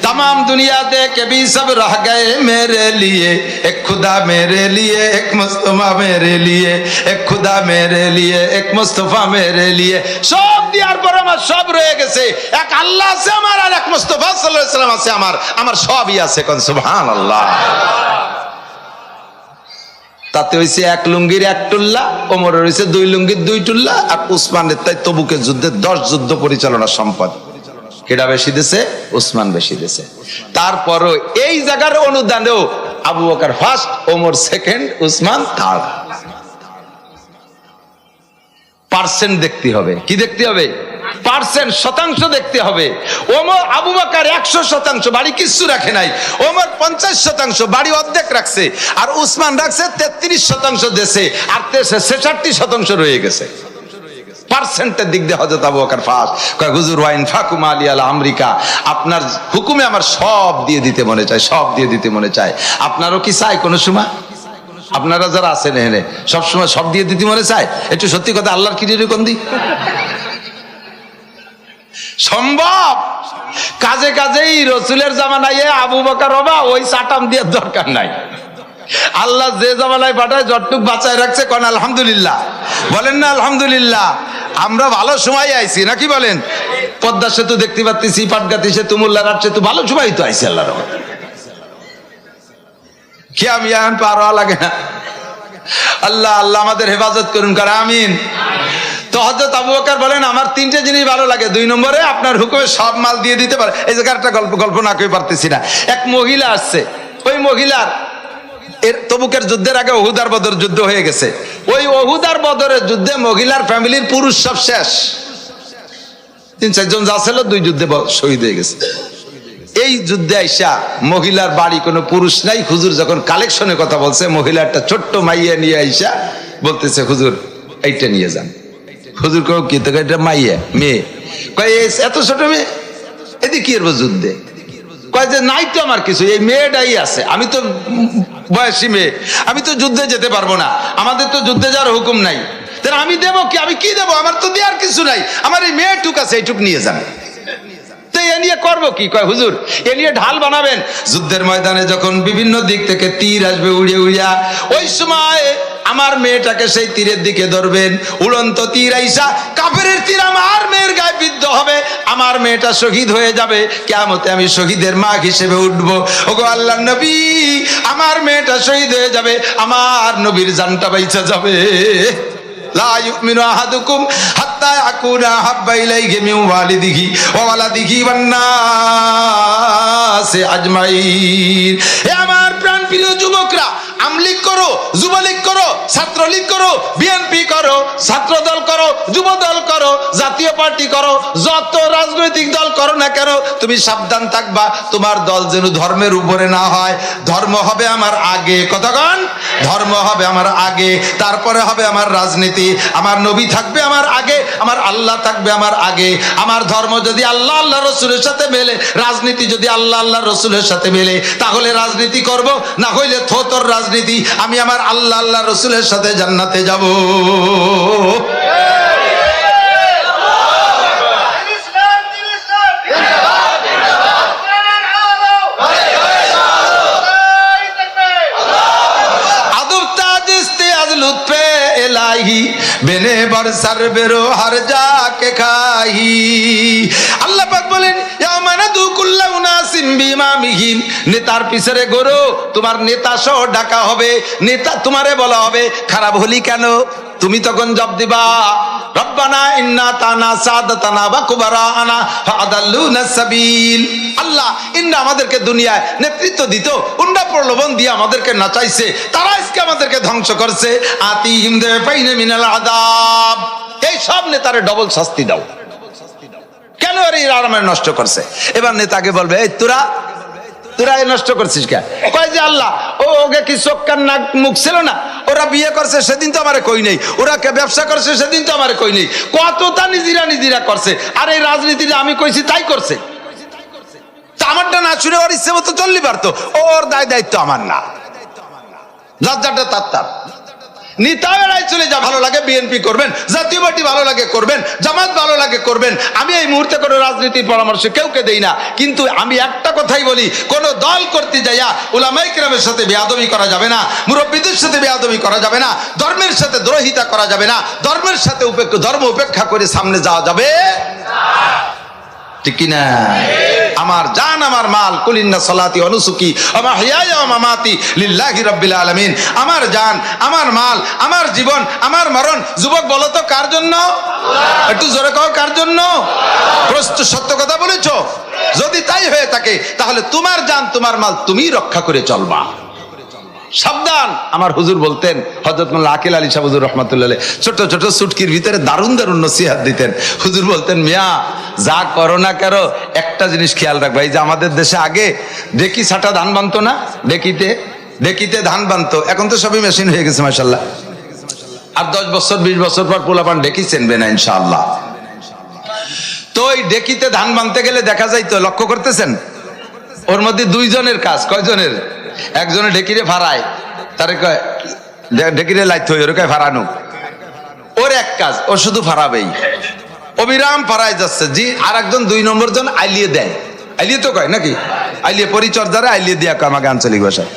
तमाम दुनिया दे के भी सब रह गए मेरे लिए, एक खुदा मेरे लिए, एक मुस्तफा मेरे लिए, एक खुदा मेरे लिए, एक मुस्तफा मेरे लिए। সব দিয়ার পর আমার সব রয়ে গেছে, এক আল্লাহ আছে আমার, আর এক মুস্তফা সাল্লাল্লাহু আলাইহি ওয়াসাল্লাম আছে আমার সবই আছে। কোন সুবহানাল্লাহ। তাতে হইছে এক লুঙ্গির এক টুল্লা, ওমরের হইছে দুই লুঙ্গির দুই টুল্লা, আর উসমানের তাই তবুকের যুদ্ধে 10 যুদ্ধ পরিচালনা সম্পদ। কেডা বেশি দিছে? উসমান বেশি দিছে। তারপরও এই জায়গার অনুদানেও Abu Bakr first, Omar second, Usman third. Percent দেখতে হবে। কি দেখতে হবে? পার্সেন্ট, শতাংশ দেখতে হবে। ওমর আবু বকর 100% বাড়ি কিচ্ছু রাখে নাই, ওমর 50% বাড়ি অর্ধেক রাখছে, আর উসমান রাখছে 33% দেশে, আর 66% রয়ে গেছে। পার্সেন্টের দিক দিয়ে হযরত আবু বকর ফার্স্ট। কয় হুজুর ওয়াইন ফাকুম আলী আল আমরিকা, আপনার হুকুমে আমার সব দিয়ে দিতে মনে চায়, সব দিয়ে দিতে মনে চায়। আপনারও কি চাই কোনো সময়? আপনারা যারা আছেন এখানে সবসময় সব দিয়ে দিতে মনে চায়? একটু সত্যি কথা আল্লাহর কি কোন দিক সম্ভব? কাজে কাজেই রসুলের জামানায় আবু বকর বাবা ওই চাটাম দিয়ে দরকার নাই। আল্লাহ যে জামানায় পাঠায় যতটুক বাঁচায় রাখছে, কোন আলহামদুলিল্লাহ বলেন না? আলহামদুলিল্লাহ। আমরা ভালো সময় আইছি নাকি বলেন? পদ্মা সেতু দেখতে পাচ্ছি, পাটগাতি সেতু, মোল্লারহাট সেতু, ভালো সময় তো আইছি আল্লাহর রহমতে। কি আমি এখন পার হওয়া লাগে না? আল্লাহ আল্লাহ আমাদের হেফাজত করুন, করে আমিন। তো হযরত আবু বকর বলেন, আমার 3টে জিনিস ভালো লাগে। 2 নম্বরে আপনার হুকুমে সব মাল দিয়ে দিতে পারে। এই জায়গার একটা গল্প না করে পারতেছি না। এক মহিলা আসছে, ওই মহিলার এর তবুকের যুদ্ধের আগে উহুদ আর বদর যুদ্ধ হয়ে গেছে। ওই উহুদ আর বদরের যুদ্ধে মহিলার ফ্যামিলির পুরুষ সব শেষ, 3-4 জন যা ছিল 2 যুদ্ধে শহীদ হয়ে গেছে। এই যুদ্ধে আইসা মহিলার বাড়ি কোনো পুরুষ নাই। হুজুর যখন কালেকশনের কথা বলছে, মহিলা একটা ছোট্ট মাইয়া নিয়ে আইসা বলতেছে, হুজুর এইটা নিয়ে যান। হুজুর কয় কি? তো এটা মাইয়া, মেয়ে। কয় এত ছোট মেয়ে, এদিকে কি এর যুদ্ধে? কয় যে নাই তো আমার কিছু, এই মেয়েটাই আছে। আমি তো বয়সী মেয়ে, আমি তো যুদ্ধে যেতে পারবো না, আমাদের তো যুদ্ধে যাওয়ার হুকুম নাই। তাহলে আমি দেবো কি? আমি কি দেবো? আমার তো দেওয়ার কিছু নাই, আমার এই মেয়েটুক আছে, এইটুক নিয়ে যান। এ নিয়ে করবো কি? কয় হুজুর এ নিয়ে ঢাল বানাবেন। যুদ্ধের ময়দানে যখন বিভিন্ন দিক থেকে তীর আসবে উড়িয়ে উড়িয়া, ওই সময় আমার মেয়েটাকে সেই তীরের দিকে ধরবেন। উড়ন্ত তীর আইসা কাফেরের তীর আমার মেয়ের গায়ে বিদ্ধ হবে, আমার মেয়েটা শহীদ হয়ে যাবে। কিয়ামতে আমি শহীদের মা হিসেবে উঠবো। ওগো আল্লাহর নবী, আমার মেয়েটা শহীদ হয়ে যাবে, আমার নবীর জানটা বাইচা যাবে। লা ইউমিনু আহাদুকুম হাত্তা ইয়াকুনা হাব্বা ইলাইহি মিন ওয়ালিদিহি ওয়া ওয়ালাদিহি ওয়ান নাসি আজমাইন। হে আমার প্রাণপ্রিয় যুবকরা, আমলীগ করো, যুবলীগ করো, ছাত্রলীগ করো, বিএনপি করো, ছাত্র দল করো, যুব দল করো, জাতীয় পার্টি করো, যত রাজনৈতিক দল করো না কেন, তুমি সাবধান থাকবা তোমার দল যেন ধর্মের উপরে না হয়। ধর্ম হবে আমার আগে, কতক্ষণ? ধর্ম হবে আমার আগে, তারপরে হবে আমার রাজনীতি। আমার নবী থাকবে আমার আগে, আমার আল্লাহ থাকবে আমার আগে। আমার ধর্ম যদি আল্লাহ আল্লাহ রসুলের সাথে মেলে, রাজনীতি যদি আল্লাহ আল্লাহ রসুলের সাথে মেলে, তাহলে রাজনীতি করব, না হইলে থোতর রাজনীতি। আমি আমার আল্লাহ আল্লাহ রসুলের সাথে জান্নাতে যাব। বেনে বরসার বেরো হার যাকে খাহি। আল্লাহ পাক বলেন, নেতার পিছনে গরু, তোমার নেতা সহ ডাকা হবে, নেতা তোমারে বলা হবে খারাপ হলি কেন? তুমি তখন জবাব দিবা, রব্বানা ইন্না তানা সাদাতানা ওয়া কুবারানা ফাআদাল্লুনা সাবিল। আল্লাহ ইন্না আমাদেরকে দুনিয়ায় নেতৃত্ব দিত, উন্ডা প্রলোভন দিয়ে আমাদেরকে নাচাইছে, তারা আজকে আমাদেরকে ধ্বংস করছে। আতিহিম দাফাইনা মিনাল আযাব। এই সব নেতারে ডবল শাস্তি দাও। কেন এই আরামের নষ্ট করছে? এবার নেতাকে বলবে, এই তোরা নষ্ট করছিস কেন? কয় যে আল্লাহ, ওকে কি চোখ কান নাক মুখ ছিল না? ওরা বিয়ে করছে সেদিন তো আমারে কই নেই, ওরা কে ব্যবসা করছে সেদিন তো আমারে কই নেই। কতটা নিজেরা করছে, আর এই রাজনীতিটা আমি কইছি তাই করছে। আমারটা না শুনে ওর ইচ্ছে মতো চললি পারতো, ওর দায়িত্ব আমার না, লজ্জাটা তার। নেতা বেড়ায় চলে যা ভালো লাগে বিএনপি করবেন, জাতীয় পার্টি ভালো লাগে করবেন, জামাত ভালো লাগে করবেন। আমি এই মুহূর্তে কোনো রাজনীতির পরামর্শ কেউকে দেই না, কিন্তু আমি একটা কথাই বলি, কোন দল করতে যাইয়া উলামায়ে কেরামের সাথে বেয়াদবি করা যাবে না, মুরব্বীদের সাথে বেয়াদবি করা যাবে না, ধর্মের সাথে দ্রোহিতা করা যাবে না, ধর্মের সাথে ধর্ম উপেক্ষা করে সামনে যাওয়া যাবে ঠিক কিনা? আমার জান আমার মাল কুলিন্না সালাতি ওয়া নুসুকি ওয়া মাহইয়ায়া ওয়া মামাতি লিল্লাহি রাব্বিল আলামিন। আমার জান আমার মাল আমার জীবন আমার মরণ, যুবক বলো তো কার জন্য? একটু জোরে কও, কার জন্য? প্রশ্ন সত্য কথা বলেছো? যদি তাই হয়ে থাকে তাহলে তোমার জান তোমার মাল তুমি রক্ষা করে চলবা। সাবধান। আমার হুজুর বলতেন, হযরত মোল্লা আকিল আলী সাহেব হুজুর রাহমাতুল্লাহ আলাইহি, ছোট ছোট সুটকির ভিতরে দারুণ দারুণ নসিহত দিতেন। হুজুর বলতেন, মিয়া যা করো না করো একটা জিনিস খেয়াল রাখবা, এই যে আমাদের দেশে আগে ডেকি ছাটা ধান বানতো না, ডেকিতে ধান বানতো, এখন তো সবই মেশিন হয়ে গেছে মাশাআল্লাহ। আর 10 বছর 20 বছর পর পোলাপান ডেকি চেনবে না ইনশাআল্লাহ। তো ওই ডেকিতে ধান বানতে গেলে দেখা যাইতো, লক্ষ্য করতেছেন, ওর মধ্যে দুইজনের কাজ। কয়জনের? একজনে ঢেকিরে ফারায়, তারে কয় ঢেকিরে লাইতে হই, ওরে কয় ফারানো। ওর এক কাজ, ও শুধু ফারাবেই, অবিরাম ফারায় যাচ্ছে। জি, আর একজন 2 নম্বর জন আইলিয়ে দেয়, আইলিয়ে তো কয় নাকি, আইলিয়ে পরিচর্যারে আইলিয়ে দিয়া কয় আমাকে আঞ্চলিক ভাষায়।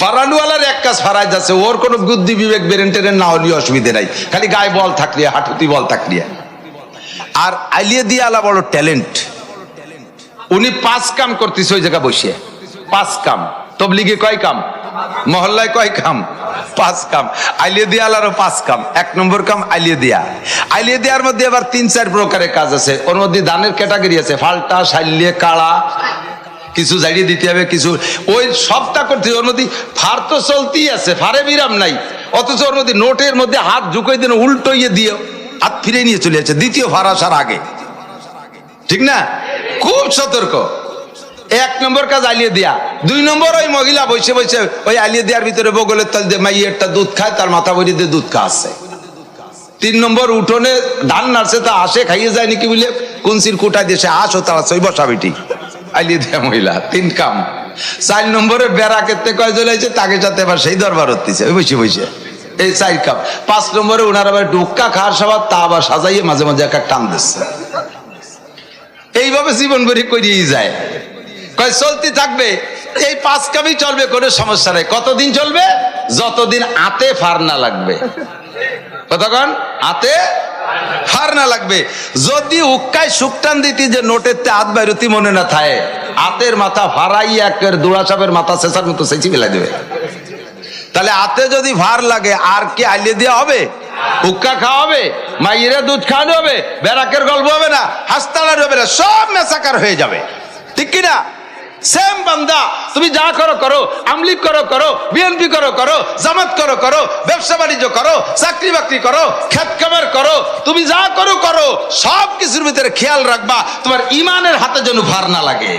ফারানুওয়ালার এক কাজ ফারায় যাচ্ছে, ওর কোনো বুদ্ধি বিবেক ব্রেন টেরেন না হলেও অসুবিধে নাই, খালি গায়ে বল থাকলিয়া, হাঁটুতি বল থাকলিয়া। আর আইলিয়ে দিয়ে আলা বড় ট্যালেন্ট, উনি 5 কাম করতেছে ওই জায়গা বসে, 5 কাম। তবলিগে কয় কাম, মহল্লায় কয় কাম, 5 কাম। আইলিয়ে দিয়া আলারও 5 কাম। 1 নম্বর কাম আইলিয়ে দিয়া। আইলিয়ে দেওয়ার মধ্যে আবার 3-4 প্রকারের কাজ আছে। ওর মধ্যে দানের ক্যাটাগরি আছে, ফাল্টা, শাইলিয়ে, কাড়া, কিছু জাড়িয়ে দিতে হবে, কিছু ওই সবটা করতে। ওর মধ্যে ফার তো চলতেই আছে, ফারে বিরাম নাই, অথচ ওর মধ্যে নোটের মধ্যে হাত ঝুঁকোই দিন, উল্টোইয়ে দিয়ে হাত ফিরে নিয়ে চলে যাচ্ছে দ্বিতীয় ফার আসার আগে, ঠিক না? খুব সতর্ক। 1 নম্বর কাজ আলিয়ে দিয়া। 2 নম্বর ওই মহিলা বসে বসে ওই আলিয়ে দেওয়ার ভিতরে বগলের তল দিয়ে মাইয়েরটা দুধ খায়, তার মাথা বড়ি দিয়ে দুধ খাওয়াচ্ছে। 3 নম্বর উঠোনে ধান নাড়ছে, তা আসে খাইয়ে যায় নাকি বলে কুনসির কুটায় দেশে আসো তারা সই বসা বেটি, আলিয়ে দেয়া মহিলা, 3 কাম। 4 নম্বরে বেড়া কেতে কয় জ্বলাইছে, তাকে সাথে আবার সেই দরবার হচ্ছে ওই বসে বসে, এই 4 কাম। 5 নম্বরে ওনার আবার ডুক্কা খাওয়ার সবার, তা আবার সাজাইয়ে মাঝে মাঝে এক টান দিচ্ছে। এইভাবে জীবন ভরি করিয়েই যায়। কয় চলতে থাকবে, এই 5 কামই চলবে, কোনো সমস্যা নেই। কতদিন চলবে? যতদিন আতে ফার না লাগবে। কতক্ষণ আতে ফার না লাগবে। যদি উক্কায় সুকটান দিতি যে নোটের তে হাত বাইরতি মনে না থাকে, আতের মাথা ফারাই একের দুড়া সাপের মাথা শেষার মতো সেচি ফেলা দেবে। তাহলে আতে যদি ভার লাগে আর কি আইলে দেওয়া হবে? হুক্কা খাওয়া হবে, মাইয়েরা দুধ খাওয়ানো হবে, বেড়াকের গল্প হবে না, হাসতালার হবে না, সব মেসাকার হয়ে যাবে, ঠিক কিনা? সেম বান্দা, তুমি যা করো করো, আমলিগ করো করো, বিএনপি করো করো, জামাত করো করো, ব্যবসা বাণিজ্য করো, চাকরি বাকরি করো, খেত খামার করো, তুমি যা করো করো, সব কিছুর ভিতরে খেয়াল রাখবা তোমার ইমানের হাতে যেন ভার না লাগে,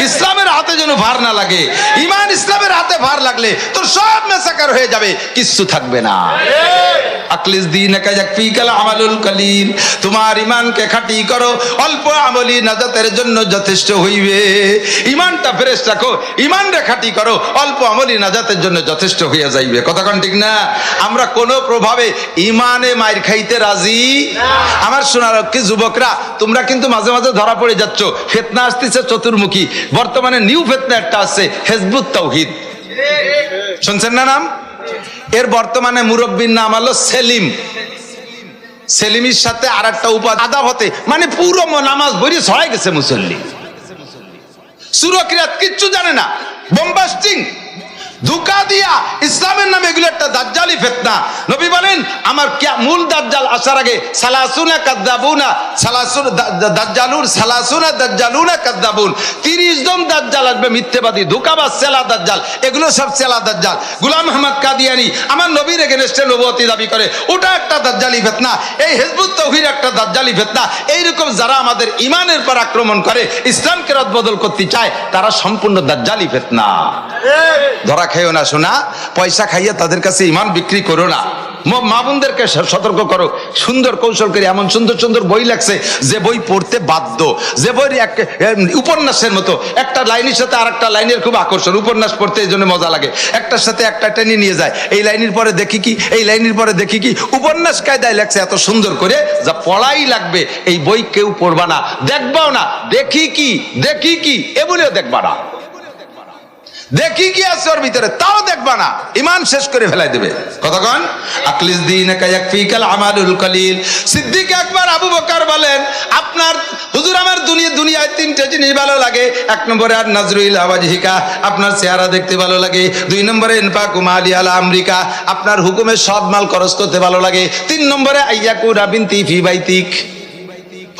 ইসলামের হাতে যেন ভার না লাগে। ইমান ইসলামের হাতে ভার লাগলে তোর সব মেসাকার হয়ে যাবে, কিচ্ছু থাকবে না। আখলিস দীনাকা ইয়াকফিকাল আমালুল কলিল, তোমার ইমানকে খাঁটি করো, অল্প আমলি নাজাতের জন্য যথেষ্ট হইবে। ইমানটা ফ্রেশ রাখো, ইমানটা খাঁটি করো, অল্প আমলি নাজাতের জন্য যথেষ্ট হইয়া যাইবে। কথাক্ষণ ঠিক না? আমরা কোনো প্রভাবে ইমানে মাইর খাইতে রাজি না। আমার সোনারক্ষী যুবকরা, তোমরা কিন্তু মাঝে মাঝে ধরা পড়ে যাচ্ছ। ফিতনা আসতেছে চতুর্মুখী। বর্তমানে নিউ ফিতনা একটা আছে, হিজবুত তাওহীদ, শুনছেন না নাম? এর বর্তমানে মুরব্বীর নাম হলো সেলিম। সেলিমের সাথে আর একটা উপাধি আদাব হতে, মানে পুরো নামাজ বইরে ছড়াই গেছে মুসল্লি, সুরকিরাত কিচ্ছু জানে না, বোমবাস্টিং, ধোঁকা দিয়া ইসলামের নামে এগুলো একটা দাজ্জালি ফিতনা। নবী বলেন আমার মূল দাজ্জাল আসার আগে সালাসুনা কাযযাবুনা, সালাসুনা দাজ্জালুনা কাযযাবুন, 30 জন দাজ্জাল আসবে, মিথ্যাবাদী, ধোঁকাবাজ, চেলা দাজ্জাল। এগুলো সব চেলা দাজ্জাল। গোলাম আহমদ কাদিয়ানি আমার নবীর এগেইনস্টে নবুয়তি দাবি করে, ওটা একটা দাজ্জালি ফিতনা। এই হিজবুত তাওহীদ একটা দাজ্জালি ফিতনা। এইরকম যারা আমাদের ইমানের পর আক্রমণ করে, ইসলামকে রদবদল করতে চায়, তারা সম্পূর্ণ দাজ্জালি ফিতনা। ধরা খাইও না শোনা, পয়সা খাইয়া তাদের কাছে ইমান বিক্রি করো না। মা বোনদেরকে সতর্ক করো, সুন্দর কৌশল করে এমন সুন্দর সুন্দর বই লাগছে যে বই পড়তে বাধ্য, যে বই উপন্যাসের মতো একটা লাইনের সাথে আর একটা লাইনের খুব আকর্ষণ, উপন্যাস পড়তে এই জন্য মজা লাগে, একটার সাথে একটা টেনে নিয়ে যায়, এই লাইনের পরে দেখি কি, এই লাইনের পরে দেখি কি, উপন্যাস কায়দায় লাগছে এত সুন্দর করে যা পড়াই লাগবে। এই বই কেউ পড়বা না, দেখবাও না, দেখি কি এ বলেও দেখবা না, দেখি কি আছে ওর ভিতরে তাও দেখবা না, ইমান শেষ করে ফেলাই দেবে। কতক্ষণ আকলিস দীনাকা ইয়াকফিকাল আমালুল কলিল। সিদ্দিক আকবর আবু বকর বলেন, আপনার হুজুর আমার দুনিয়ায় তিনটে জিনিস ভালো লাগে। এক নম্বরে আর নাজরুল আওয়াজহিকা, আপনার চেহারা দেখতে ভালো লাগে। দুই নম্বরে ইনফাকু মালি আলা আমরিকা, আপনার হুকুমে সৎ মাল খরচ করতে ভালো লাগে। তিন নম্বরে আইয়াকুনা বিনতি ফি বাইতিক।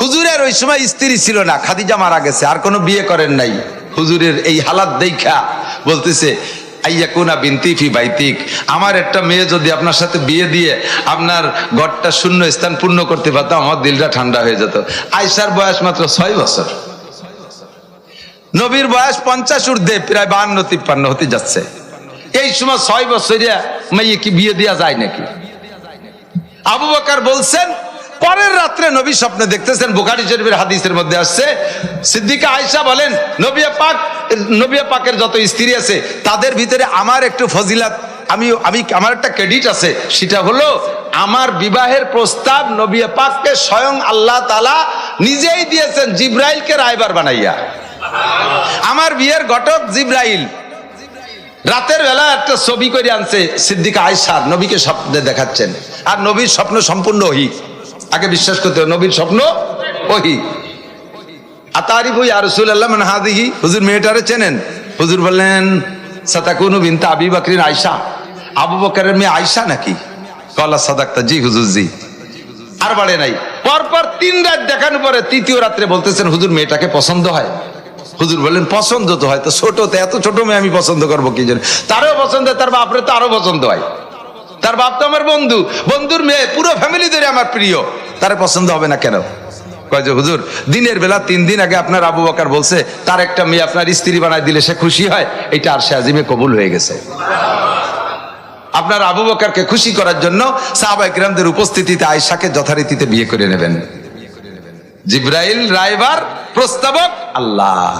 হুজুরের ওই সময় স্ত্রী ছিল না, খাদিজা মারা গেছে, আর কোনো বিয়ে করেন নাই। হুজুরের এই হালাত দেখা বলতেছে, আইয়াকুনা বিনতি ফি বাইতিক, আমার একটা মেয়ে যদি আপনার সাথে বিয়ে দিয়ে আপনার ঘরটা শূন্য স্থান পূর্ণ করতে পারতাম, আমার দিলটা ঠান্ডা হয়ে যেত। আয়েশার বয়স মাত্র 6 বছর, নবীর বয়স 50 ঊর্ধ্বে, প্রায় 52-53 হতে যাচ্ছে। এই সময় 6 বছরিয়া মেয়ে কি বিয়ে দেওয়া যায় নাকি? আবু বকর বলছেন, পরের রাত্রে নবী স্বপ্নে দেখতেছেন, বুখারী শরীফের হাদিসের মধ্যে আসছে। সিদ্দিকা আয়েশা বলেন, নবী পাকের যত স্ত্রী আছে তাদের ভিতরে আমার একটু ফজিলাত, আমি আমার একটা ক্রেডিট আছে, সেটা হলো আমার বিবাহের প্রস্তাব নবী পাককে স্বয়ং আল্লাহ তাআলা নিজেই দিয়েছেন, জিব্রাইলকে রায়বার বানাইয়া। আমার বিয়ের ঘটক জিব্রাইল রাতের বেলা একটা ছবি করে আনছে সিদ্দিকা আয়েশা, নবীকে স্বপ্নে দেখাচ্ছেন। আর নবীর স্বপ্ন সম্পূর্ণ ওহী, আগে বিশ্বাস করতে হবে নবীর স্বপ্ন ওহী। আতারিফু ইয়া রাসূলুল্লাহ মান হাযিহি, হুজুর মেয়েটারে চেনেন? হুজুর বললেন, সাতাকুনু বিনতে আবি বকরিন আয়েশা, আবু বকরের মেয়ে আয়েশা নাকি? কলা সাদাকতা, জি হুজুর জি। আর বাড়ে নাই, পরপর 3 রাত দেখানোর পরে তৃতীয় রাত্রে বলতেছেন, হুজুর মেয়েটাকে পছন্দ হয়? হুজুর বললেন, পছন্দ তো হয়, তো ছোট, তো এত ছোট মেয়ে আমি পছন্দ করবো কি জন্য? তারও পছন্দ হয়, তার বাপরে তো আরো পছন্দ হয়, তার বাপ তো আমার বন্ধু, বন্ধুর মেয়ে পুরো ফ্যামিলি ধরে আমার প্রিয়, তার পছন্দ হবে না কেন? কয় যে হুজুর দিনের বেলা 3 দিন আগে আপনার আবু বকর বলছে তার একটা মেয়ে আপনার স্ত্রী বানায় দিলে সে খুশি হয়, এটা আরশে আজিমে কবুল হয়ে গেছে। আপনার আবু বকরকে খুশি করার জন্য সাহাবায়ে কিরামদের উপস্থিতিতে আয়েশাকে যথারীতিতে বিয়ে করে নেবেন। জিব্রাইল রায়বার, প্রস্তাবক আল্লাহ,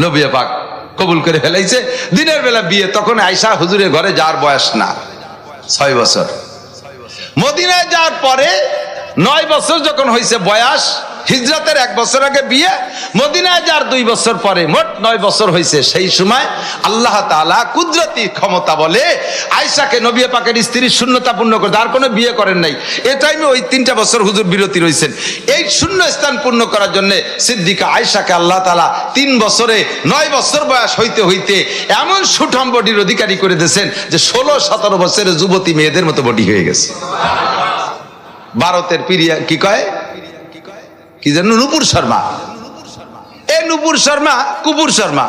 নবী পাক কবুল করে ফেলাইছে। দিনের বেলা বিয়ে, তখন আয়েশা হুজুরের ঘরে যাওয়ার বয়স না, 6 বছর। মদিনায় যাওয়ার পরে 9 বছর যখন হয়েছে বয়স, হিজরতের 1 বছর আগে বিয়ে, মদিনায় যাওয়ার 2 বছর পরে, মোট 9 বছর হয়েছে। সেই সময় আল্লাহ তাআলা কুদরতি ক্ষমতা বলে আয়েশাকে নবী পাকের স্ত্রীর শূন্যতা পূর্ণ করতে, আর কোনো বিয়ে করেন নাই। এই টাইমে ওই 3টা বছর হুজুর বিরতি রয়েছেন, এই শূন্য স্থান পূর্ণ করার জন্য সিদ্দিকা আয়েশাকে আল্লাহ তাআলা 3 বছরে 9 বছর বয়স হইতে হইতে এমন সুঠাম বডির অধিকারী করে দিয়েছেন যে 16-17 বছরের যুবতী মেয়েদের মতো বডি হয়ে গেছে। ভারতের পিরিয়া কি কয়, কি যেন, নূপুর শর্মা। এই নূপুর শর্মা, কুপুর শর্মা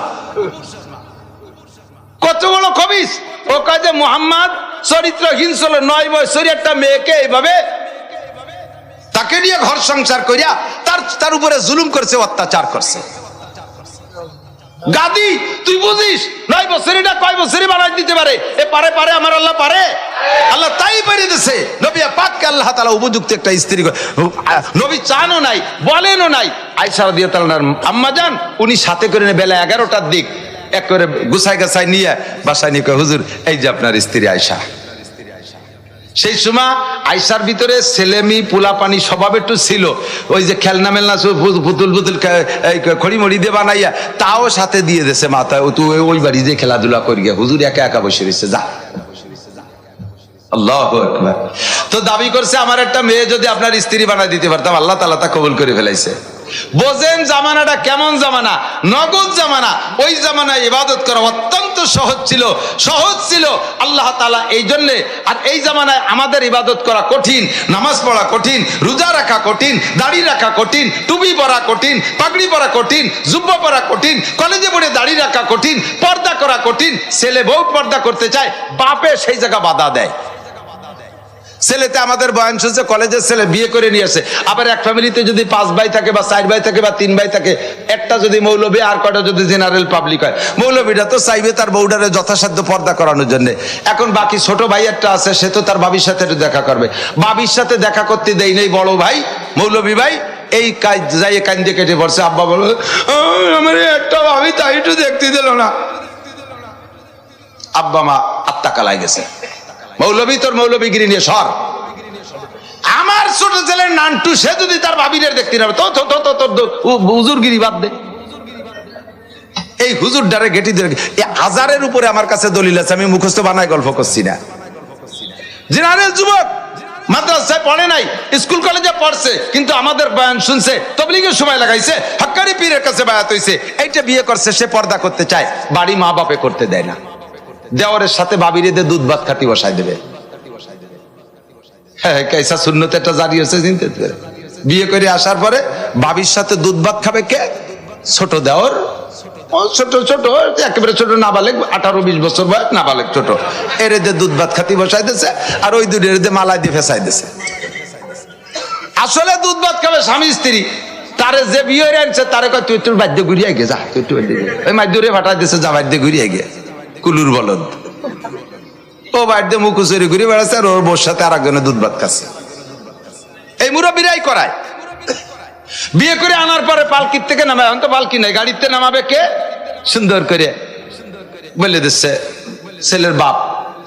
কত বড় খবিস। ও কয় যে মুহাম্মদ চরিত্রহীন ছিল, 9 বছরের একটা মেয়েকে এইভাবে তাকে নিয়ে ঘর সংসার করিয়া তার উপরে জুলুম করছে, অত্যাচার করছে। গাদি তুই বুঝিস 9 বছর, এটা কয় বছরে বানাই দিতে পারে? এ পারে আমার আল্লাহ পারে, আল্লাহ তাই পারে দিছে। নবী পাককে আল্লাহ তাআলা উপযুক্ত একটা স্ত্রী, নবী চানও নাই, বলেনও নাই। আয়েশা রাদিয়াল্লাহু আনহার আম্মা জান, উনি সাথে করে বেলা 11টার দিক এক করে গুছাই নিয়ে বাসায় নিয়ে কয়, হুজুর এই যে আপনার স্ত্রী আয়েশা। সেই সময় আয়েশার ভিতরে ছেলেমি পোলাপানি স্বভাব একটু ছিল, ওই যে খেলনা মেলনা পুতুল খড়িমড়ি দিয়ে বানাইয়া তাও সাথে দিয়ে দিয়েছে মাথায়, তুই ওই বাড়ি যে খেলাধুলা করি গিয়া, হুজুর একা একা বসে রয়েছে, যা। আল্লাহু আকবার। তো দাবি করছে, আমার একটা মেয়ে যদি আপনার স্ত্রী বানাই দিতে পারতাম, আল্লাহ তাআলা তা কবুল করে ফেলাইছে। বোঝেন জামানাটা কেমন জামানা, নগদ জামানা। ওই জামানায় ইবাদত করা অত্যন্ত সহজ ছিল আল্লাহ তাআলা এই জন্যে। আর এই জামানায় আমাদের ইবাদত করা কঠিন, নামাজ পড়া কঠিন, রোজা রাখা কঠিন, দাড়ি রাখা কঠিন, টুপি পরা কঠিন, পাগড়ি পরা কঠিন, জুব্বা পরা কঠিন, কলেজে পড়ে দাড়ি রাখা কঠিন, পর্দা করা কঠিন। ছেলে বউ পর্দা করতে চায়, বাপে সেই জায়গা বাধা দেয়। ছেলেতে আমাদের বয়ান শুনছে, কলেজের ছেলে বিয়ে করে নিয়ে আসে। আবার এক ফ্যামিলিতে যদি 5 ভাই থাকে বা 4 ভাই থাকে বা 3 ভাই থাকে, একটা যদি মৌলবী আর কয়টা যদি জেনারেল পাবলিক হয়, মৌলবীটা তো চাইবে তার বউডারে যথাসাধ্য পর্দা করানোর জন্য। এখন বাকি ছোট ভাই একটা আছে, সে তো তার বাবির সাথে একটু দেখা করবে, বাবির সাথে দেখা করতে দেই নেই বড় ভাই মৌলবী ভাই, এই কাজ যাই কান্দে কেটে পড়ছে। আব্বা বলো আমার একটা ভাবি তাই একটু দেখতে দিল না। আব্বা মা আত্মা কালাই গেছে, মৌলবী তোর মৌলবীগিরি নিয়ে সর। আমার ছোট ছেলের নান্টু, সে যদি তার ভাবিরের দেখতে না তো হুজুরগিরি বাদ দে। এই হুজুর ডারে গেটি দিয়ে 1000-এর উপরে আমার কাছে দলিল আছে, আমি মুখস্থ বানায় গল্প করছি না। জেনারেল যুবক মাদ্রাসায় পড়ে নাই, স্কুল কলেজে পড়ছে, কিন্তু আমাদের বয়ান শুনছে, তবলিগের সময় লাগাইছে, হক্কানি পীরের কাছে বায়াত হইছে, এইটা বিয়ে করছে, সে পর্দা করতে চায়, বাড়ি মা বাপে করতে দেয় না। দেওয়ারের সাথে বাবিরে দিয়ে দুধ ভাত খাটি বসাই দেবে। হ্যাঁ, কাইসা সুন্নতে একটা জারি হচ্ছে, চিনতে পারে। বিয়ে করে আসার পরে বাবির সাথে দুধ ভাত খাবে কে? ছোট দেওর, ছোট ছোট একেবারে ছোট নাবালেক, 18-20 বছর বয়স নাবালেক ছোট, এর দিয়ে দুধ ভাত খাতি বসাই দিয়েছে, আর ওই দুধের দিয়ে মালাই দিয়ে ফেসাই দিয়েছে। আসলে দুধ ভাত খাবে স্বামী স্ত্রী। তারে যে বিয়ে আনছে তারে কয় তুই তোর বাদ্য ঘুরিয়ে গে যা, তুই একটু ওই মাধ্যমে ফাটাই দিয়েছে, যা বাদ্য ঘুরিয়ে গে কুলুর বলদ। ও বাদ্য মুখুচুরি ঘুরে বেড়াচ্ছে, আর ওর বোর সাথে আর একজনের দুধ ভাত খাচ্ছে। এই মুরব্বীরাই করায়। বিয়ে করে আনার পরে পালকির থেকে নামায়, এখন তো পালকি নাই, গাড়িতে নামাবে কে? সুন্দর করে বলে দিচ্ছে ছেলের বাপ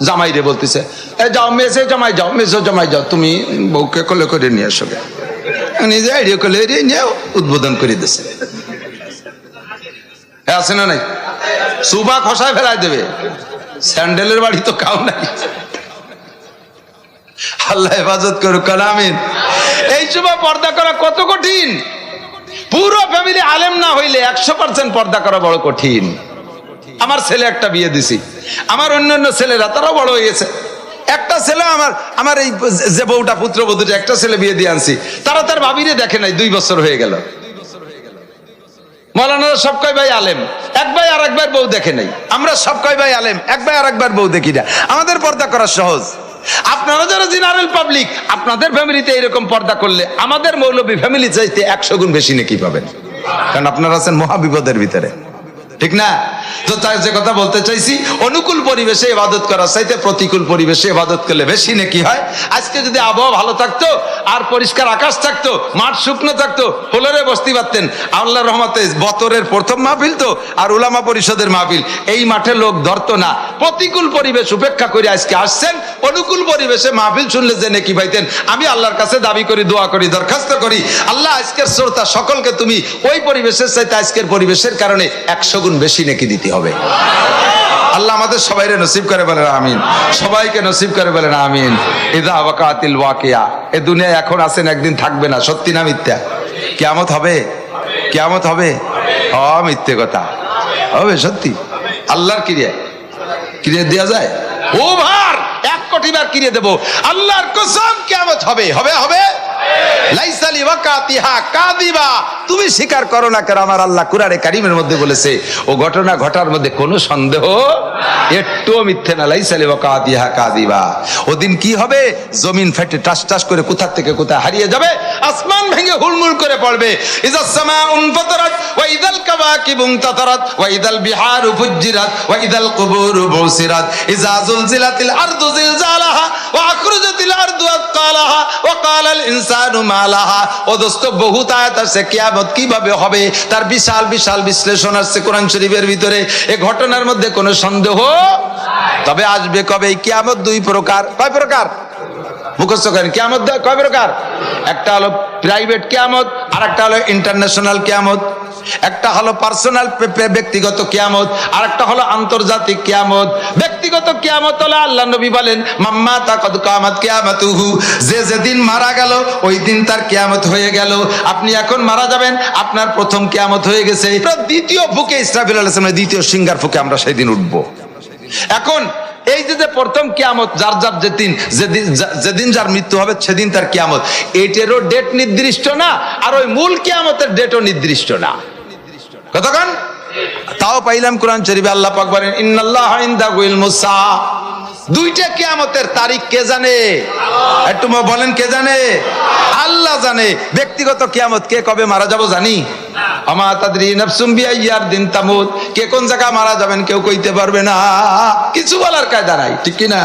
জামাই রে, বলতেছে এই যাও মেসে জামাই যাও, মেসো জামাই যাও, তুমি বউকে কোলে করে নিয়ে আসো। নিজে আইডিয়া কোলে নিয়ে উদ্বোধন করে দিচ্ছে। হ্যাঁ, আছে না নাই? সুবা খসায় ফেলাই দেবে, স্যান্ডেলের বাড়ি তো কাউ নাই। আল্লাহ হেফাজত করুক, আমিন। এই সময় পর্দা করা কত কঠিন। পুরো ফ্যামিলি আলেম না হইলে 100% পর্দা করা বড় কঠিন। আমার ছেলে একটা বিয়ে দিছি, আমার অন্যান্য ছেলেরা তারাও বড় হয়েছে। একটা ছেলে আমার এই যে বউটা পুত্রবধূটা, একটা ছেলে বিয়ে দিয়ে আনছি, তারা তার ভাবিরে দেখে নাই, 2 বছর হয়ে গেল। মৌলানারা সব কয় ভাই আলেম, এক ভাই আর একবার বউ দেখে নাই। আমরা সব কয় ভাই আলেম, এক ভাই আর একবার বউ দেখি না। আমাদের পর্দা করা সহজ। আপনারা যারা জেনারেল পাবলিক, আপনাদের ফ্যামিলিতে এরকম পর্দা করলে আমাদের মৌলবী ফ্যামিলি চাইতে 100 গুণ বেশি নাকি পাবেন, কারণ আপনারা আছেন মহাবিপদের ভিতরে, ঠিক না? তো তাই যে কথা বলতে চাইছি, অনুকূল পরিবেশে ইবাদত করার চাইতে প্রতিকূল পরিবেশে ইবাদত করলে বেশি নাকি হয়। আজকে যদি আবহাওয়া ভালো থাকতো, আর পরিষ্কার আকাশ থাকতো, মাঠ শুকনো থাকতো, ফ্লোরে বসতে পারতেন। আল্লাহর রহমতে বতরের প্রথম মাহফিল তো, আর উলামা পরিষদের মাহফিল, এই মাঠে লোক ধরতো না। প্রতিকূল পরিবেশ উপেক্ষা করে আজকে আসছেন, অনুকূল পরিবেশে মাহফিল শুনলে যে নেকি পাইতেন। আমি আল্লাহর কাছে দাবি করি, দোয়া করি, দরখাস্ত করি, আল্লাহ আজকের শ্রোতা সকলকে তুমি ওই পরিবেশের চাইতে আজকের পরিবেশের কারণে 100 গুণ বেশি নেকি দিতে হবে। আল্লাহ আমাদের সবাইরে নসিব করে বলেন আমিন, সবাইকে নসিব করে বলেন আমিন। ইযা ওয়াকাতিল ওয়াকিয়া, এই দুনিয়ায় এখন আছেন, একদিন থাকবে না। সত্যি না মিথ্যা? কিয়ামত হবে, কিয়ামত হবে। মিথ্যে কথা হবে সত্যি। আল্লাহর কিরিয়া দেওয়া যায়? ওভার 1 কোটি বার কিরিয়ে দেব, আল্লাহর কসম কিয়ামত হবে, হবে, হবে। লাইসা লিওয়াকাতিহা কাযিবা, তুমি স্বীকার করো না কেন? আমার আল্লাহ কুরআনে কারীমের মধ্যে বলেছে, ও ঘটনা ঘটার মধ্যে কোনো সন্দেহ একটুও মিথ্যে না। লাইসা লিওয়াকাতিহা কাযিবা। ওদিন কি হবে? জমিন ফেটে টাস টাস করে কোথা থেকে কোথায় হারিয়ে যাবে, আসমান ভেঙে হুলমুল করে পড়বে। ইযাস সামাউন ফাতারাত ওয়া ইযাল কাওয়াকিবু ইনতাতারাত ওয়া ইযাল বিহারু ফুজ্জিরাত ওয়া ইযাল কুবুরু বুসিরাত ইযা যুলজিলাতিল আরদু জিলজালাহা ওয়া আখরাজাতিল আরদু আতকালাহা ওয়া ক্বালাল ইনসানু মা লাহা। ও দোস্ত, বহুত আয়াত আছে কিয়ামত কিভাবে হবে, তার বিশাল বিশাল বিশ্লেষণ আছে কোরআন শরীফের ভিতরে। এই ঘটনার মধ্যে কোনো সন্দেহ। তবে আসবে কবে? এই কিয়ামত 2 প্রকার। কয় প্রকার? মুখস্থ করেন। কিয়ামত কয় প্রকার? একটা হলো প্রাইভেট কিয়ামত, আর একটা হলো ইন্টারন্যাশনাল কিয়ামত। একটা হলো পার্সোনাল ব্যক্তিগত কিয়ামত, আর একটা হলো আন্তর্জাতিক কিয়ামত। ব্যক্তিগত কিয়ামত হলো আল্লাহ নবী বলেন, মাম্মা তাকাদ কিয়ামত কিয়ামতুহু, যে যেদিন মারা গেল ওই দিন তার কিয়ামত হয়ে গেল। আপনি এখন মারা যাবেন, আপনার প্রথম কিয়ামত হয়ে গেছে। দ্বিতীয় ফুকে ইসরাফিল আলাইহিস সালামের দ্বিতীয় সিংহার ফুকে আমরা সেদিন উঠবো। এখন এই যে প্রথম কিয়ামত, যার যার যেদিন যার মৃত্যু হবে সেদিন তার কিয়ামত, এটারও ডেট নির্দিষ্ট না, আর ওই মূল কিয়ামতের ডেটও নির্দিষ্ট না। কতক্ষণ? তাও পাইলাম কোরআন শরীফে আল্লাহ পাক বলেন, ইন্নাল্লাহা ইনদাহু ইলমুস সাআ, দুইটা কিয়ামতের তারিখ কে জানে? একটু বলেন কে জানে? আল্লাহ জানে। ব্যক্তিগত কিয়ামত কে কবে মারা যাব জানি? আমা তাদরি নাফসুম বিআইয়ার দিন তামুত, কে কোন জায়গা মারা যাবেন কেউ কইতে পারবে না, কিছু বলার কায়দা নাই, ঠিক কি না?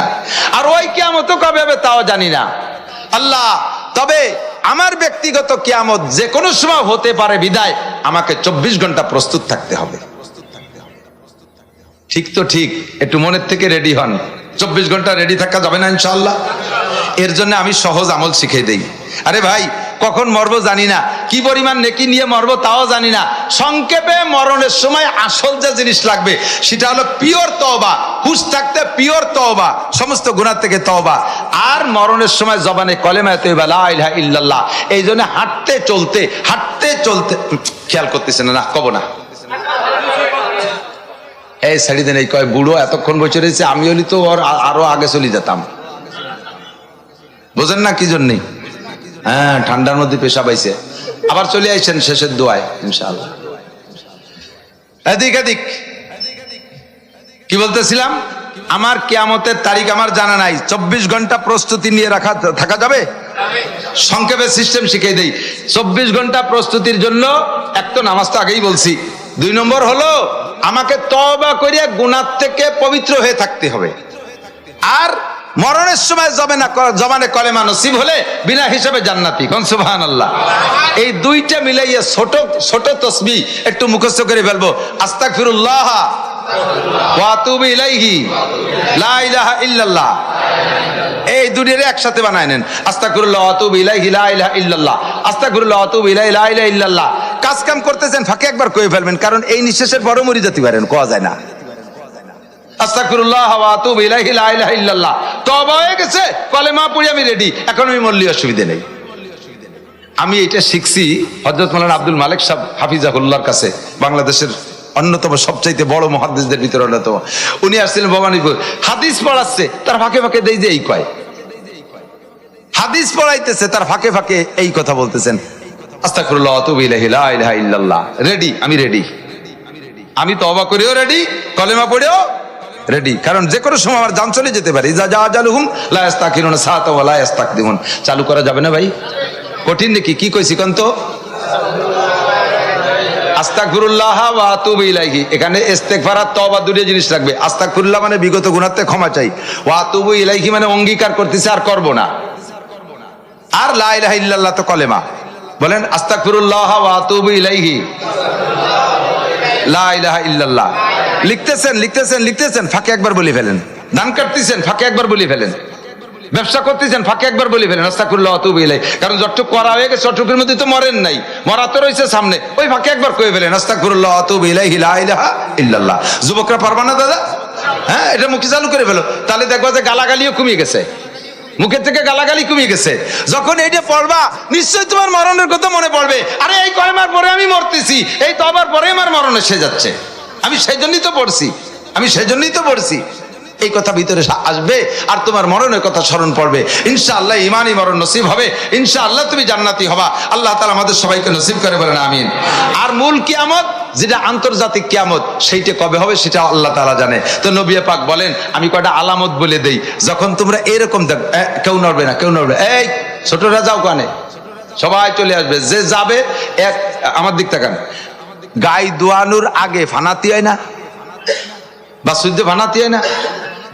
আর ওই কিয়ামত কবে হবে তাও জানি না আল্লাহ। তবে আমার ব্যক্তিগত কিয়ামত যে কোনো সময় হতে পারে বিদায় আমাকে 24 ঘন্টা প্রস্তুত থাকতে হবে। ঠিক তো ঠিক, একটু মনের থেকে রেডি হন। 24 ঘন্টা রেডি থাকা যাবে না ইনশাআল্লাহ? এর জন্য আমি সহজ আমল শিখিয়ে দেই। আরে ভাই, কখন মরবো জানি না, কি পরিমাণ নেকি নিয়ে মরবো তাও জানি না। সংক্ষেপে মরণের সময় আসল যে জিনিস লাগবে সেটা হলো পিওর তওবা, হুশ থাকতে পিওর তওবা, সমস্ত গুনাহ থেকে তওবা। আর মরণের সময় জবানে কলেমা তয়বা লা ইলাহা ইল্লাল্লাহ। এই জন্য হাঁটতে চলতে খেয়াল করতেছেন না, কব না এই ছাড়ি দেন, এই কয় বুড়ো এতক্ষণ বসে রয়েছে, আমি হলি তো ওর আরো আগে চলে যেতাম। বোঝেন না কি জন্যে? হ্যাঁ, ঠান্ডার মধ্যে পেশাব আইছে। আবার চলে আইছেন শেষের দোয়ায় ইনশাআল্লাহ। এদিক এদিক কি বলতেছিলাম? আমার কিয়ামতের তারিখ আমার জানা নাই। 24 ঘন্টা প্রস্তুতি নিয়ে থাকা যাবে? সংক্ষেপে সিস্টেম শিখিয়ে দেই। 24 ঘন্টা প্রস্তুতির জন্য এক তো নামাজ তো আগেই বলছি, 2 নম্বর হলো আমাকে তওবা করিয়া গুনাহ থেকে পবিত্র হয়ে থাকতে হবে। আর মরণের সময় জবানে কলেমা নসিব হলে বিনা হিসাবে জান্নাতি, কোন সুবহানাল্লাহ। এই দুইটা মিলাইয়া ছোট ছোট তাসবিহ একটু মুখস্থ করে ফেলবো। আস্তাগফিরুল্লাহ ওয়া আতুবু ইলাইহি, লা ইলাহা ইল্লাল্লাহ। এই দুইটারে একসাথে বানায় নেন। আস্তাগফিরুল্লাহ ওয়া আতুবু ইলাইহি, লা ইলাহা ইল্লাল্লাহ। আস্তাগফিরুল্লাহ ওয়া আতুবু ইলাইহি, লা ইলাহা ইল্লাল্লাহ। কাজ কাম করতেছেন ফাঁকে একবার কয়ে ফেলবেন, কারণ এই নিঃশ্বাসের বড় মরি যেতে পারেন, কোয়া যায় না। আস্তাগফিরুল্লাহ ওয়া আতুবু ইলাইহি, লা ইলাহা ইল্লাল্লাহ। তওবা হয়ে গেছে, কলেমা পড়ি আমি রেডি, এখন আমি মরলি অসুবিধা নেই। আমি এটা শিখছি হযরত মাওলানা আব্দুল মালিক সাহেব হাফিজাহুল্লাহর কাছে, বাংলাদেশের অন্যতম সবচাইতে বড় মুহাদ্দিসদের ভিতরে অন্যতম। উনি আসছিলেন ভবানীপুর, হাদিস পড়াচ্ছে, তার ফাঁকে ফাঁকে দেই যে এই কয়, হাদিস পড়াইতেছে তার ফাঁকে ফাঁকে এই কথা বলতেছেন, আস্তাগফিরুল্লাহ ওয়া আতুবু ইলাইহি, লা ইলাহা ইল্লাল্লাহ। রেডি, আমি রেডি, আমি তওবা করেও রেডি, কলেমা পড়েও রেডি, কারণ যে কোনো সময় আমার জান চলে যেতে পারে। ইজা জাআজালুহুম লা ইস্তাকিরুনা সাআতা ওয়া লা ইস্তাকদিমুন। চালু করা যাবে না ভাই? কঠিন নাকি? কি কইছি কোন তো? আস্তাগফিরুল্লাহ ওয়া আতুবু ইলাইহি, এখানে ইস্তেগফার আর তওবা দুটো জিনিস লাগবে। আস্তাগফিরুল্লাহ মানে বিগত গুনাহ থেকে ক্ষমা চাই, ওয়া আতুবু ইলাইহি মানে অঙ্গীকার করতেছি আর করব না। আর লা ইলাহা ইল্লাল্লাহ তো কলেমা। বলেন আস্তাগফিরুল্লাহ ওয়া আতুবু ইলাইহি, লা ইলাহা ইল্লাল্লাহ। লিখতেছেন লিখতেছেন লিখতেছেন, ফাঁকে একবার বলে ফেলেন। দান কাটতেছেন, ফাঁকে একবার বলে ফেলেন। ব্যবসা করতেছেন, ফাঁকে একবার বলে ফেলেন আস্তাগফিরুল্লাহ ওয়া আতুবু ইলাইহি। কারণ যতটুক করা হয়ে গেছে ততটুকুর মধ্যে তো মরেন নাই, মরা তো রয়েছে সামনে, ওই ফাঁকে একবার কয়ে ফেলেন আস্তাগফিরুল্লাহ ওয়া আতুবু ইলাইহি, লা ইলাহা ইল্লাল্লাহ। যুবকরা পারবা না দাদা? হ্যাঁ, এটা মুখে চালু করে ফেলো, তাহলে দেখবা যে গালাগালিও কমিয়ে গেছে, মুখের থেকে গালাগালি কমিয়ে গেছে। যখন এইটা পড়বা নিশ্চয়ই তোমার মরণের কথা মনে পড়বে। আরে এই কলেমার পরে আমি মরতেছি, এই তওবার পরে আমার মরণ এসে যাচ্ছে, আমি সেই জন্যই তো পড়ছি। এই কথা ভিতরে আসবে আর তোমার মরণের কথা স্মরণ পড়বে। ইনশাআল্লাহ ঈমানি মরণ নসিব হবে, ইনশাআল্লাহ তুমি জান্নাতি হবা। আল্লাহ তাআলা আমাদের সবাইকে নসিব করে, বলেন আমিন। আর মূল কিয়ামত, যেটা আন্তর্জাতিক কিয়ামত, সেইটা কবে হবে সেটা আল্লাহ তাআলা জানে। তো নবী পাক বলেন, আমি কয়টা আলামত বলে দেই, যখন তোমরা এরকম দেখ, কেউ নড়বে না, কেউ নড়বে, এই ছোটরা যাও কানে, সবাই চলে আসবে। যে যাবে এক আমার দিক তাকান, গাই দোয়ানোর আগে ফানাতি হয় না, বা শুদ্ধ ফানাতি হয় না,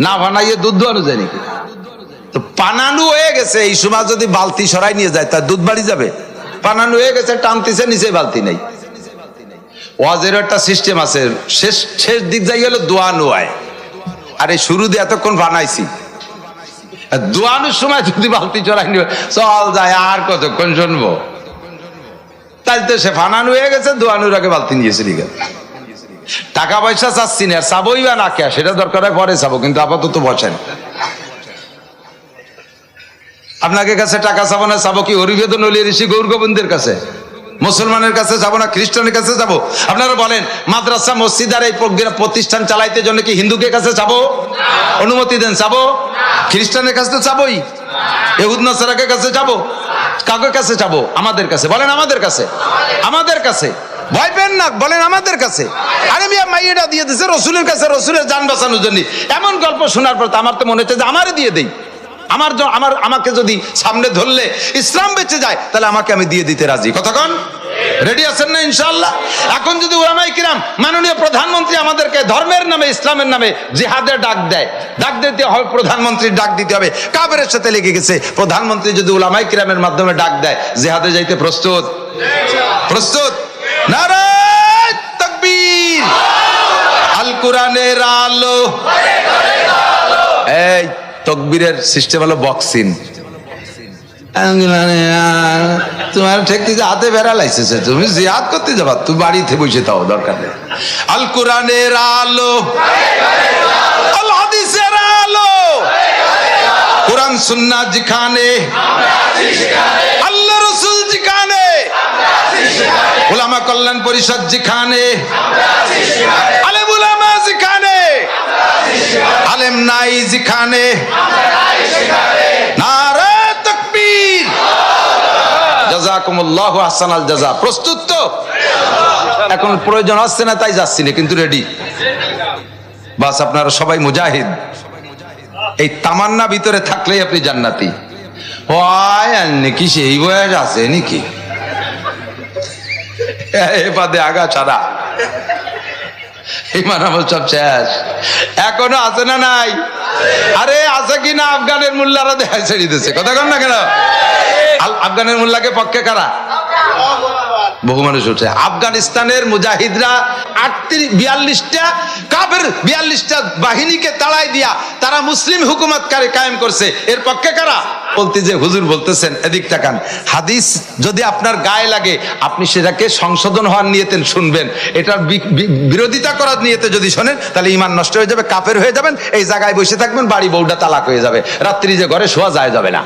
না বানাইয়ে দুধ দোয়ানো যায় নাকি? তো পানানো হয়ে গেছে, এই সময় যদি বালতি সরাই নিয়ে যায় তার দুধ বাড়ি যাবে? পানানো হয়ে গেছে, টানতেছে, নিচে বালতি নেই। ওয়াজের একটা সিস্টেম আছে, শেষ দিক যাই হলো দোয়ানো হয়। আর এই শুরু দিয়ে এতক্ষণ বানাইছি, দোয়ানোর সময় যদি বালতি চড়াই নিয়ে চল যায়, আর কতক্ষণ শুনবো? তাই তো সে ফানানো হয়ে গেছে, দোয়ানোর আগে বালতি নিয়েছিল। টাকা পয়সা চাচ্ছি না, চাবই বা না কে, সেটা দরকার হয় পরে চাবো, কিন্তু আপাতত বসেন। আপনাকে কাছে টাকা চাবো না, চাবো কি হরিবেদন অলি ঋষি গৌর গোবিন্দের কাছে, মুসলমানের কাছে যাবো না খ্রিস্টানের কাছে যাবো? আপনারা বলেন, মাদ্রাসা মসজিদ আর এই প্রতিষ্ঠান চালাইতে জন্য কি হিন্দুকে কাছে যাবো? অনুমতি দেন, যাবো? খ্রিস্টানের কাছে তো যাবোই, ইহুদ নাসারাকে কাছে যাবো, কাকে কাছে যাবো? আমাদের কাছে। বলেন আমাদের কাছে, আমাদের কাছে। ভয় পেন না, বলেন আমাদের কাছে। আরে মিয়া মাইয়েটা দিয়ে দিছে রসুলের কাছে, রসুলের জান বাঁচানোর জন্য। এমন গল্প শোনার পর তো আমার তো মনে হচ্ছে যে আমারে দিয়ে দেই। আমাকে যদি সামনে ধরলে ইসলাম বেঁচে যায়, তাহলে আমাকে আমি দিয়ে দিতে রাজি। কতক্ষণ রেডি আছেন না ইনশাআল্লাহ? এখন যদি উলামায়ে কিরাম, মাননীয় প্রধানমন্ত্রী আমাদেরকে ধর্মের নামে, ইসলামের নামে জিহাদের ডাক দেয়, ডাক দিতে হবে, প্রধানমন্ত্রীর ডাক দিতে হবে, কাফেরের সাথে লেগে গেছে। প্রধানমন্ত্রী যদি উলামায়ে কিরামের মাধ্যমে ডাক দেয়, জিহাদে যাইতে প্রস্তুত? প্রস্তুত? নারায়ে তাকবীর। আল কোরআনের আলো। এই তকবীরের সিস্টেম হলো বক্সিং। তোমার ঠেকতে যে হাতে বেড়া লাইছে, তুমি জিহাদ করতে যাবা, তুমি বাড়িতে বসে থাও, দরকার নেই। আল কোরআনের আলো, আল হাদিসের আলো, কোরআন সুন্নাহ যেখানে, আল্লাহ রাসূল যেখানে, উলামা কল্যাণ পরিষদ যেখানে, আলেম উলামা যেখানে, আলেম নাই যেখানে, নারায়ে তাকবীর। জাযাকুমুল্লাহু আহসানাল জাযা। প্রস্তুত তো? এখন প্রয়োজন আসছে না তাই যাচ্ছি না, কিন্তু রেডি। বাস আপনারা সবাই মুজাহিদ। এই তামান্না ভিতরে থাকলেই আপনি জান্নাতি। হয় আর নাকি সেই বয়স আছে নাকি এবাদে আগা ছাড়া ইমান আমল সব শেষ। এখনো আছে না নাই? আরে আছে কিনা? আফগানের মোল্লারা দেখা ছেড়ে দিতেছে। কথা কন না কেন? আফগানের মোল্লাকে পক্ষে কারা? বহু মানুষ উঠছে। আফগানিস্তানের মুজাহিদরা 42টা কাফের 42টা বাহিনীকে তাড়াই দিয়া তারা মুসলিম হুকুমত কায়েম করছে। এর পক্ষে কারা? বলতে যে হুজুর বলতেছেন, এদিক তাকান। হাদিস যদি আপনার গায়ে লাগে, আপনি সেটাকে সংশোধন হওয়ার নিয়তে শুনবেন। এটার বিরোধিতা করার নিয়তে যদি শোনেন, তাহলে ঈমান নষ্ট হয়ে যাবে, কাফের হয়ে যাবেন। এই জায়গায় বসে থাকবেন, বাড়ি বউটা তালাক হয়ে যাবে, রাত্রি যে ঘরে শোয়া যায় যাবে না।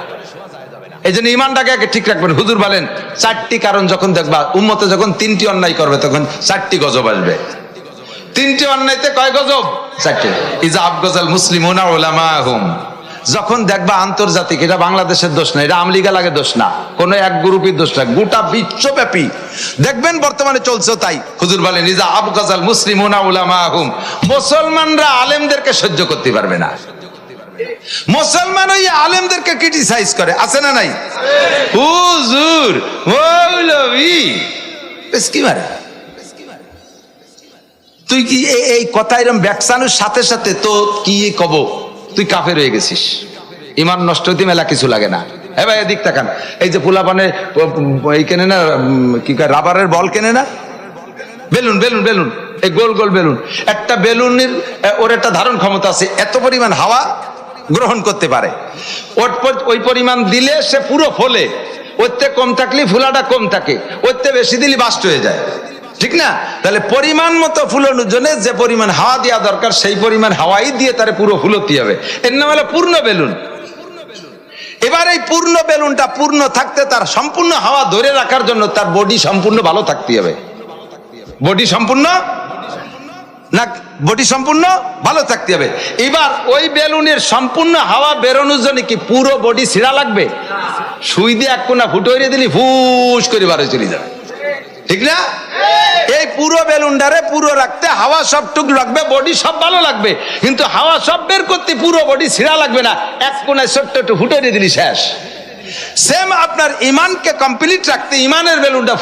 এই জন্য ইমানটাকে আগে ঠিক রাখবেন। হুজুর বলেন 4টি কারণ যখন দেখবা উম্মতে যখন 3টি অন্যায় করবে, তখন 4টি গজব আসবে। 3টি অন্যায়তে কয় গজব? 4টি। ইজা আবগাজাল মুসলিমুনা উলামাহুম। যখন দেখবা আন্তর্জাতিক, এটা বাংলাদেশের দোষ না, এটা আমলিগা লাগে দোষ না, কোন এক গ্রুপের দোষ না, গোটা বিশ্বব্যাপী দেখবেন বর্তমানে চলছে তাই। হুজুর বলেন ইজা আবগাজাল মুসলিমুনা উলামাহুম। মুসলমানরা আলেমদেরকে সহ্য করতে পারবে না। মুসলমান ওই আলেমদেরকে ক্রিটিসাইজ করে, আছে না নাই? হুজুর মৌলভী কি মারে, তুই কি এই কথা এরকম ব্যাকসানোর সাথে সাথে তো কি কব, তুই কাফের হয়ে গেছিস। ইমান নষ্ট হইতে মেলা কিছু লাগে না। হ্যাঁ ভাই এদিক তাকান। এই যে পোলাপানে এই কেনে না, কি কয়, রাবারের বল কেনে না, বেলুন বেলুন বেলুন, এই গোল গোল বেলুন। একটা বেলুনের ওর একটা ধারণ ক্ষমতা আছে, এত পরিমাণ হাওয়া গ্রহণ করতে পারে। ওই পরিমাণ দিলে সে পুরো ফোলে। ওতে কম থাকলে ফুলাটা কম থাকে, ওতে বেশি দিলে বাস্ট হয়ে যায়, ঠিক না? তাহলে পরিমাণ মতো ফুলানোর জন্য যে পরিমাণ হাওয়া দেওয়া দরকার, সেই পরিমাণ হাওয়াই দিয়ে তার পুরো ফুলতে হবে। এর নাম হলো পূর্ণ বেলুন। এবার এই পূর্ণ বেলুনটা পূর্ণ থাকতে, তার সম্পূর্ণ হাওয়া ধরে রাখার জন্য তার বডি সম্পূর্ণ ভালো থাকতে হবে। বডি সম্পূর্ণ না, বডি সম্পূর্ণ ভালো থাকতে হবে। এবার ওই বেলুনের সম্পূর্ণ হাওয়া বেরোনোর জন্য কি পুরো বডি ছিঁড়া লাগবে? সুই দিয়ে এক কোনা ফুটোইরে দিলি ফুস করে বারে চলে যাবে, ঠিক না? এই পুরো বেলুনটারে পুরো রাখতে হাওয়া সবটুক লাগবে, বডি সব ভালো লাগবে, কিন্তু হাওয়া সব বের করতে পুরো বডি ছিঁড়া লাগবে না, এক কোনায় ছোট্ট একটু ফুটোইরে দিলি শেষ। সেম আপনার ইমানকে কমপ্লিট রাখতে, ইমানের বেলুনটা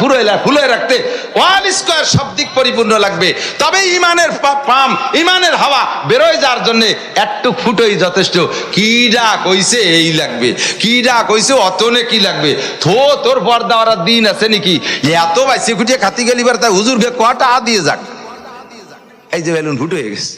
ফুলে রাখতে ওয়াল স্কয়ার সব দিক পরিপূর্ণ লাগবে। তবে ইমানের পাম, ইমানের হাওয়া বেরোয় যাওয়ার জন্য একটু ফুটোই যথেষ্ট। কি ডাক হইছে এই লাগবে, কি ডাক হইছে অতনে কি লাগবে, তোর পর্দা ওরার দিন আছে নাকি? এত বাইসে খুঁটিয়ে খাতি গেলিবার তাই হুজুরকে কটা দিয়ে যাক, এই যে বেলুন ফুটো হয়ে গেছে।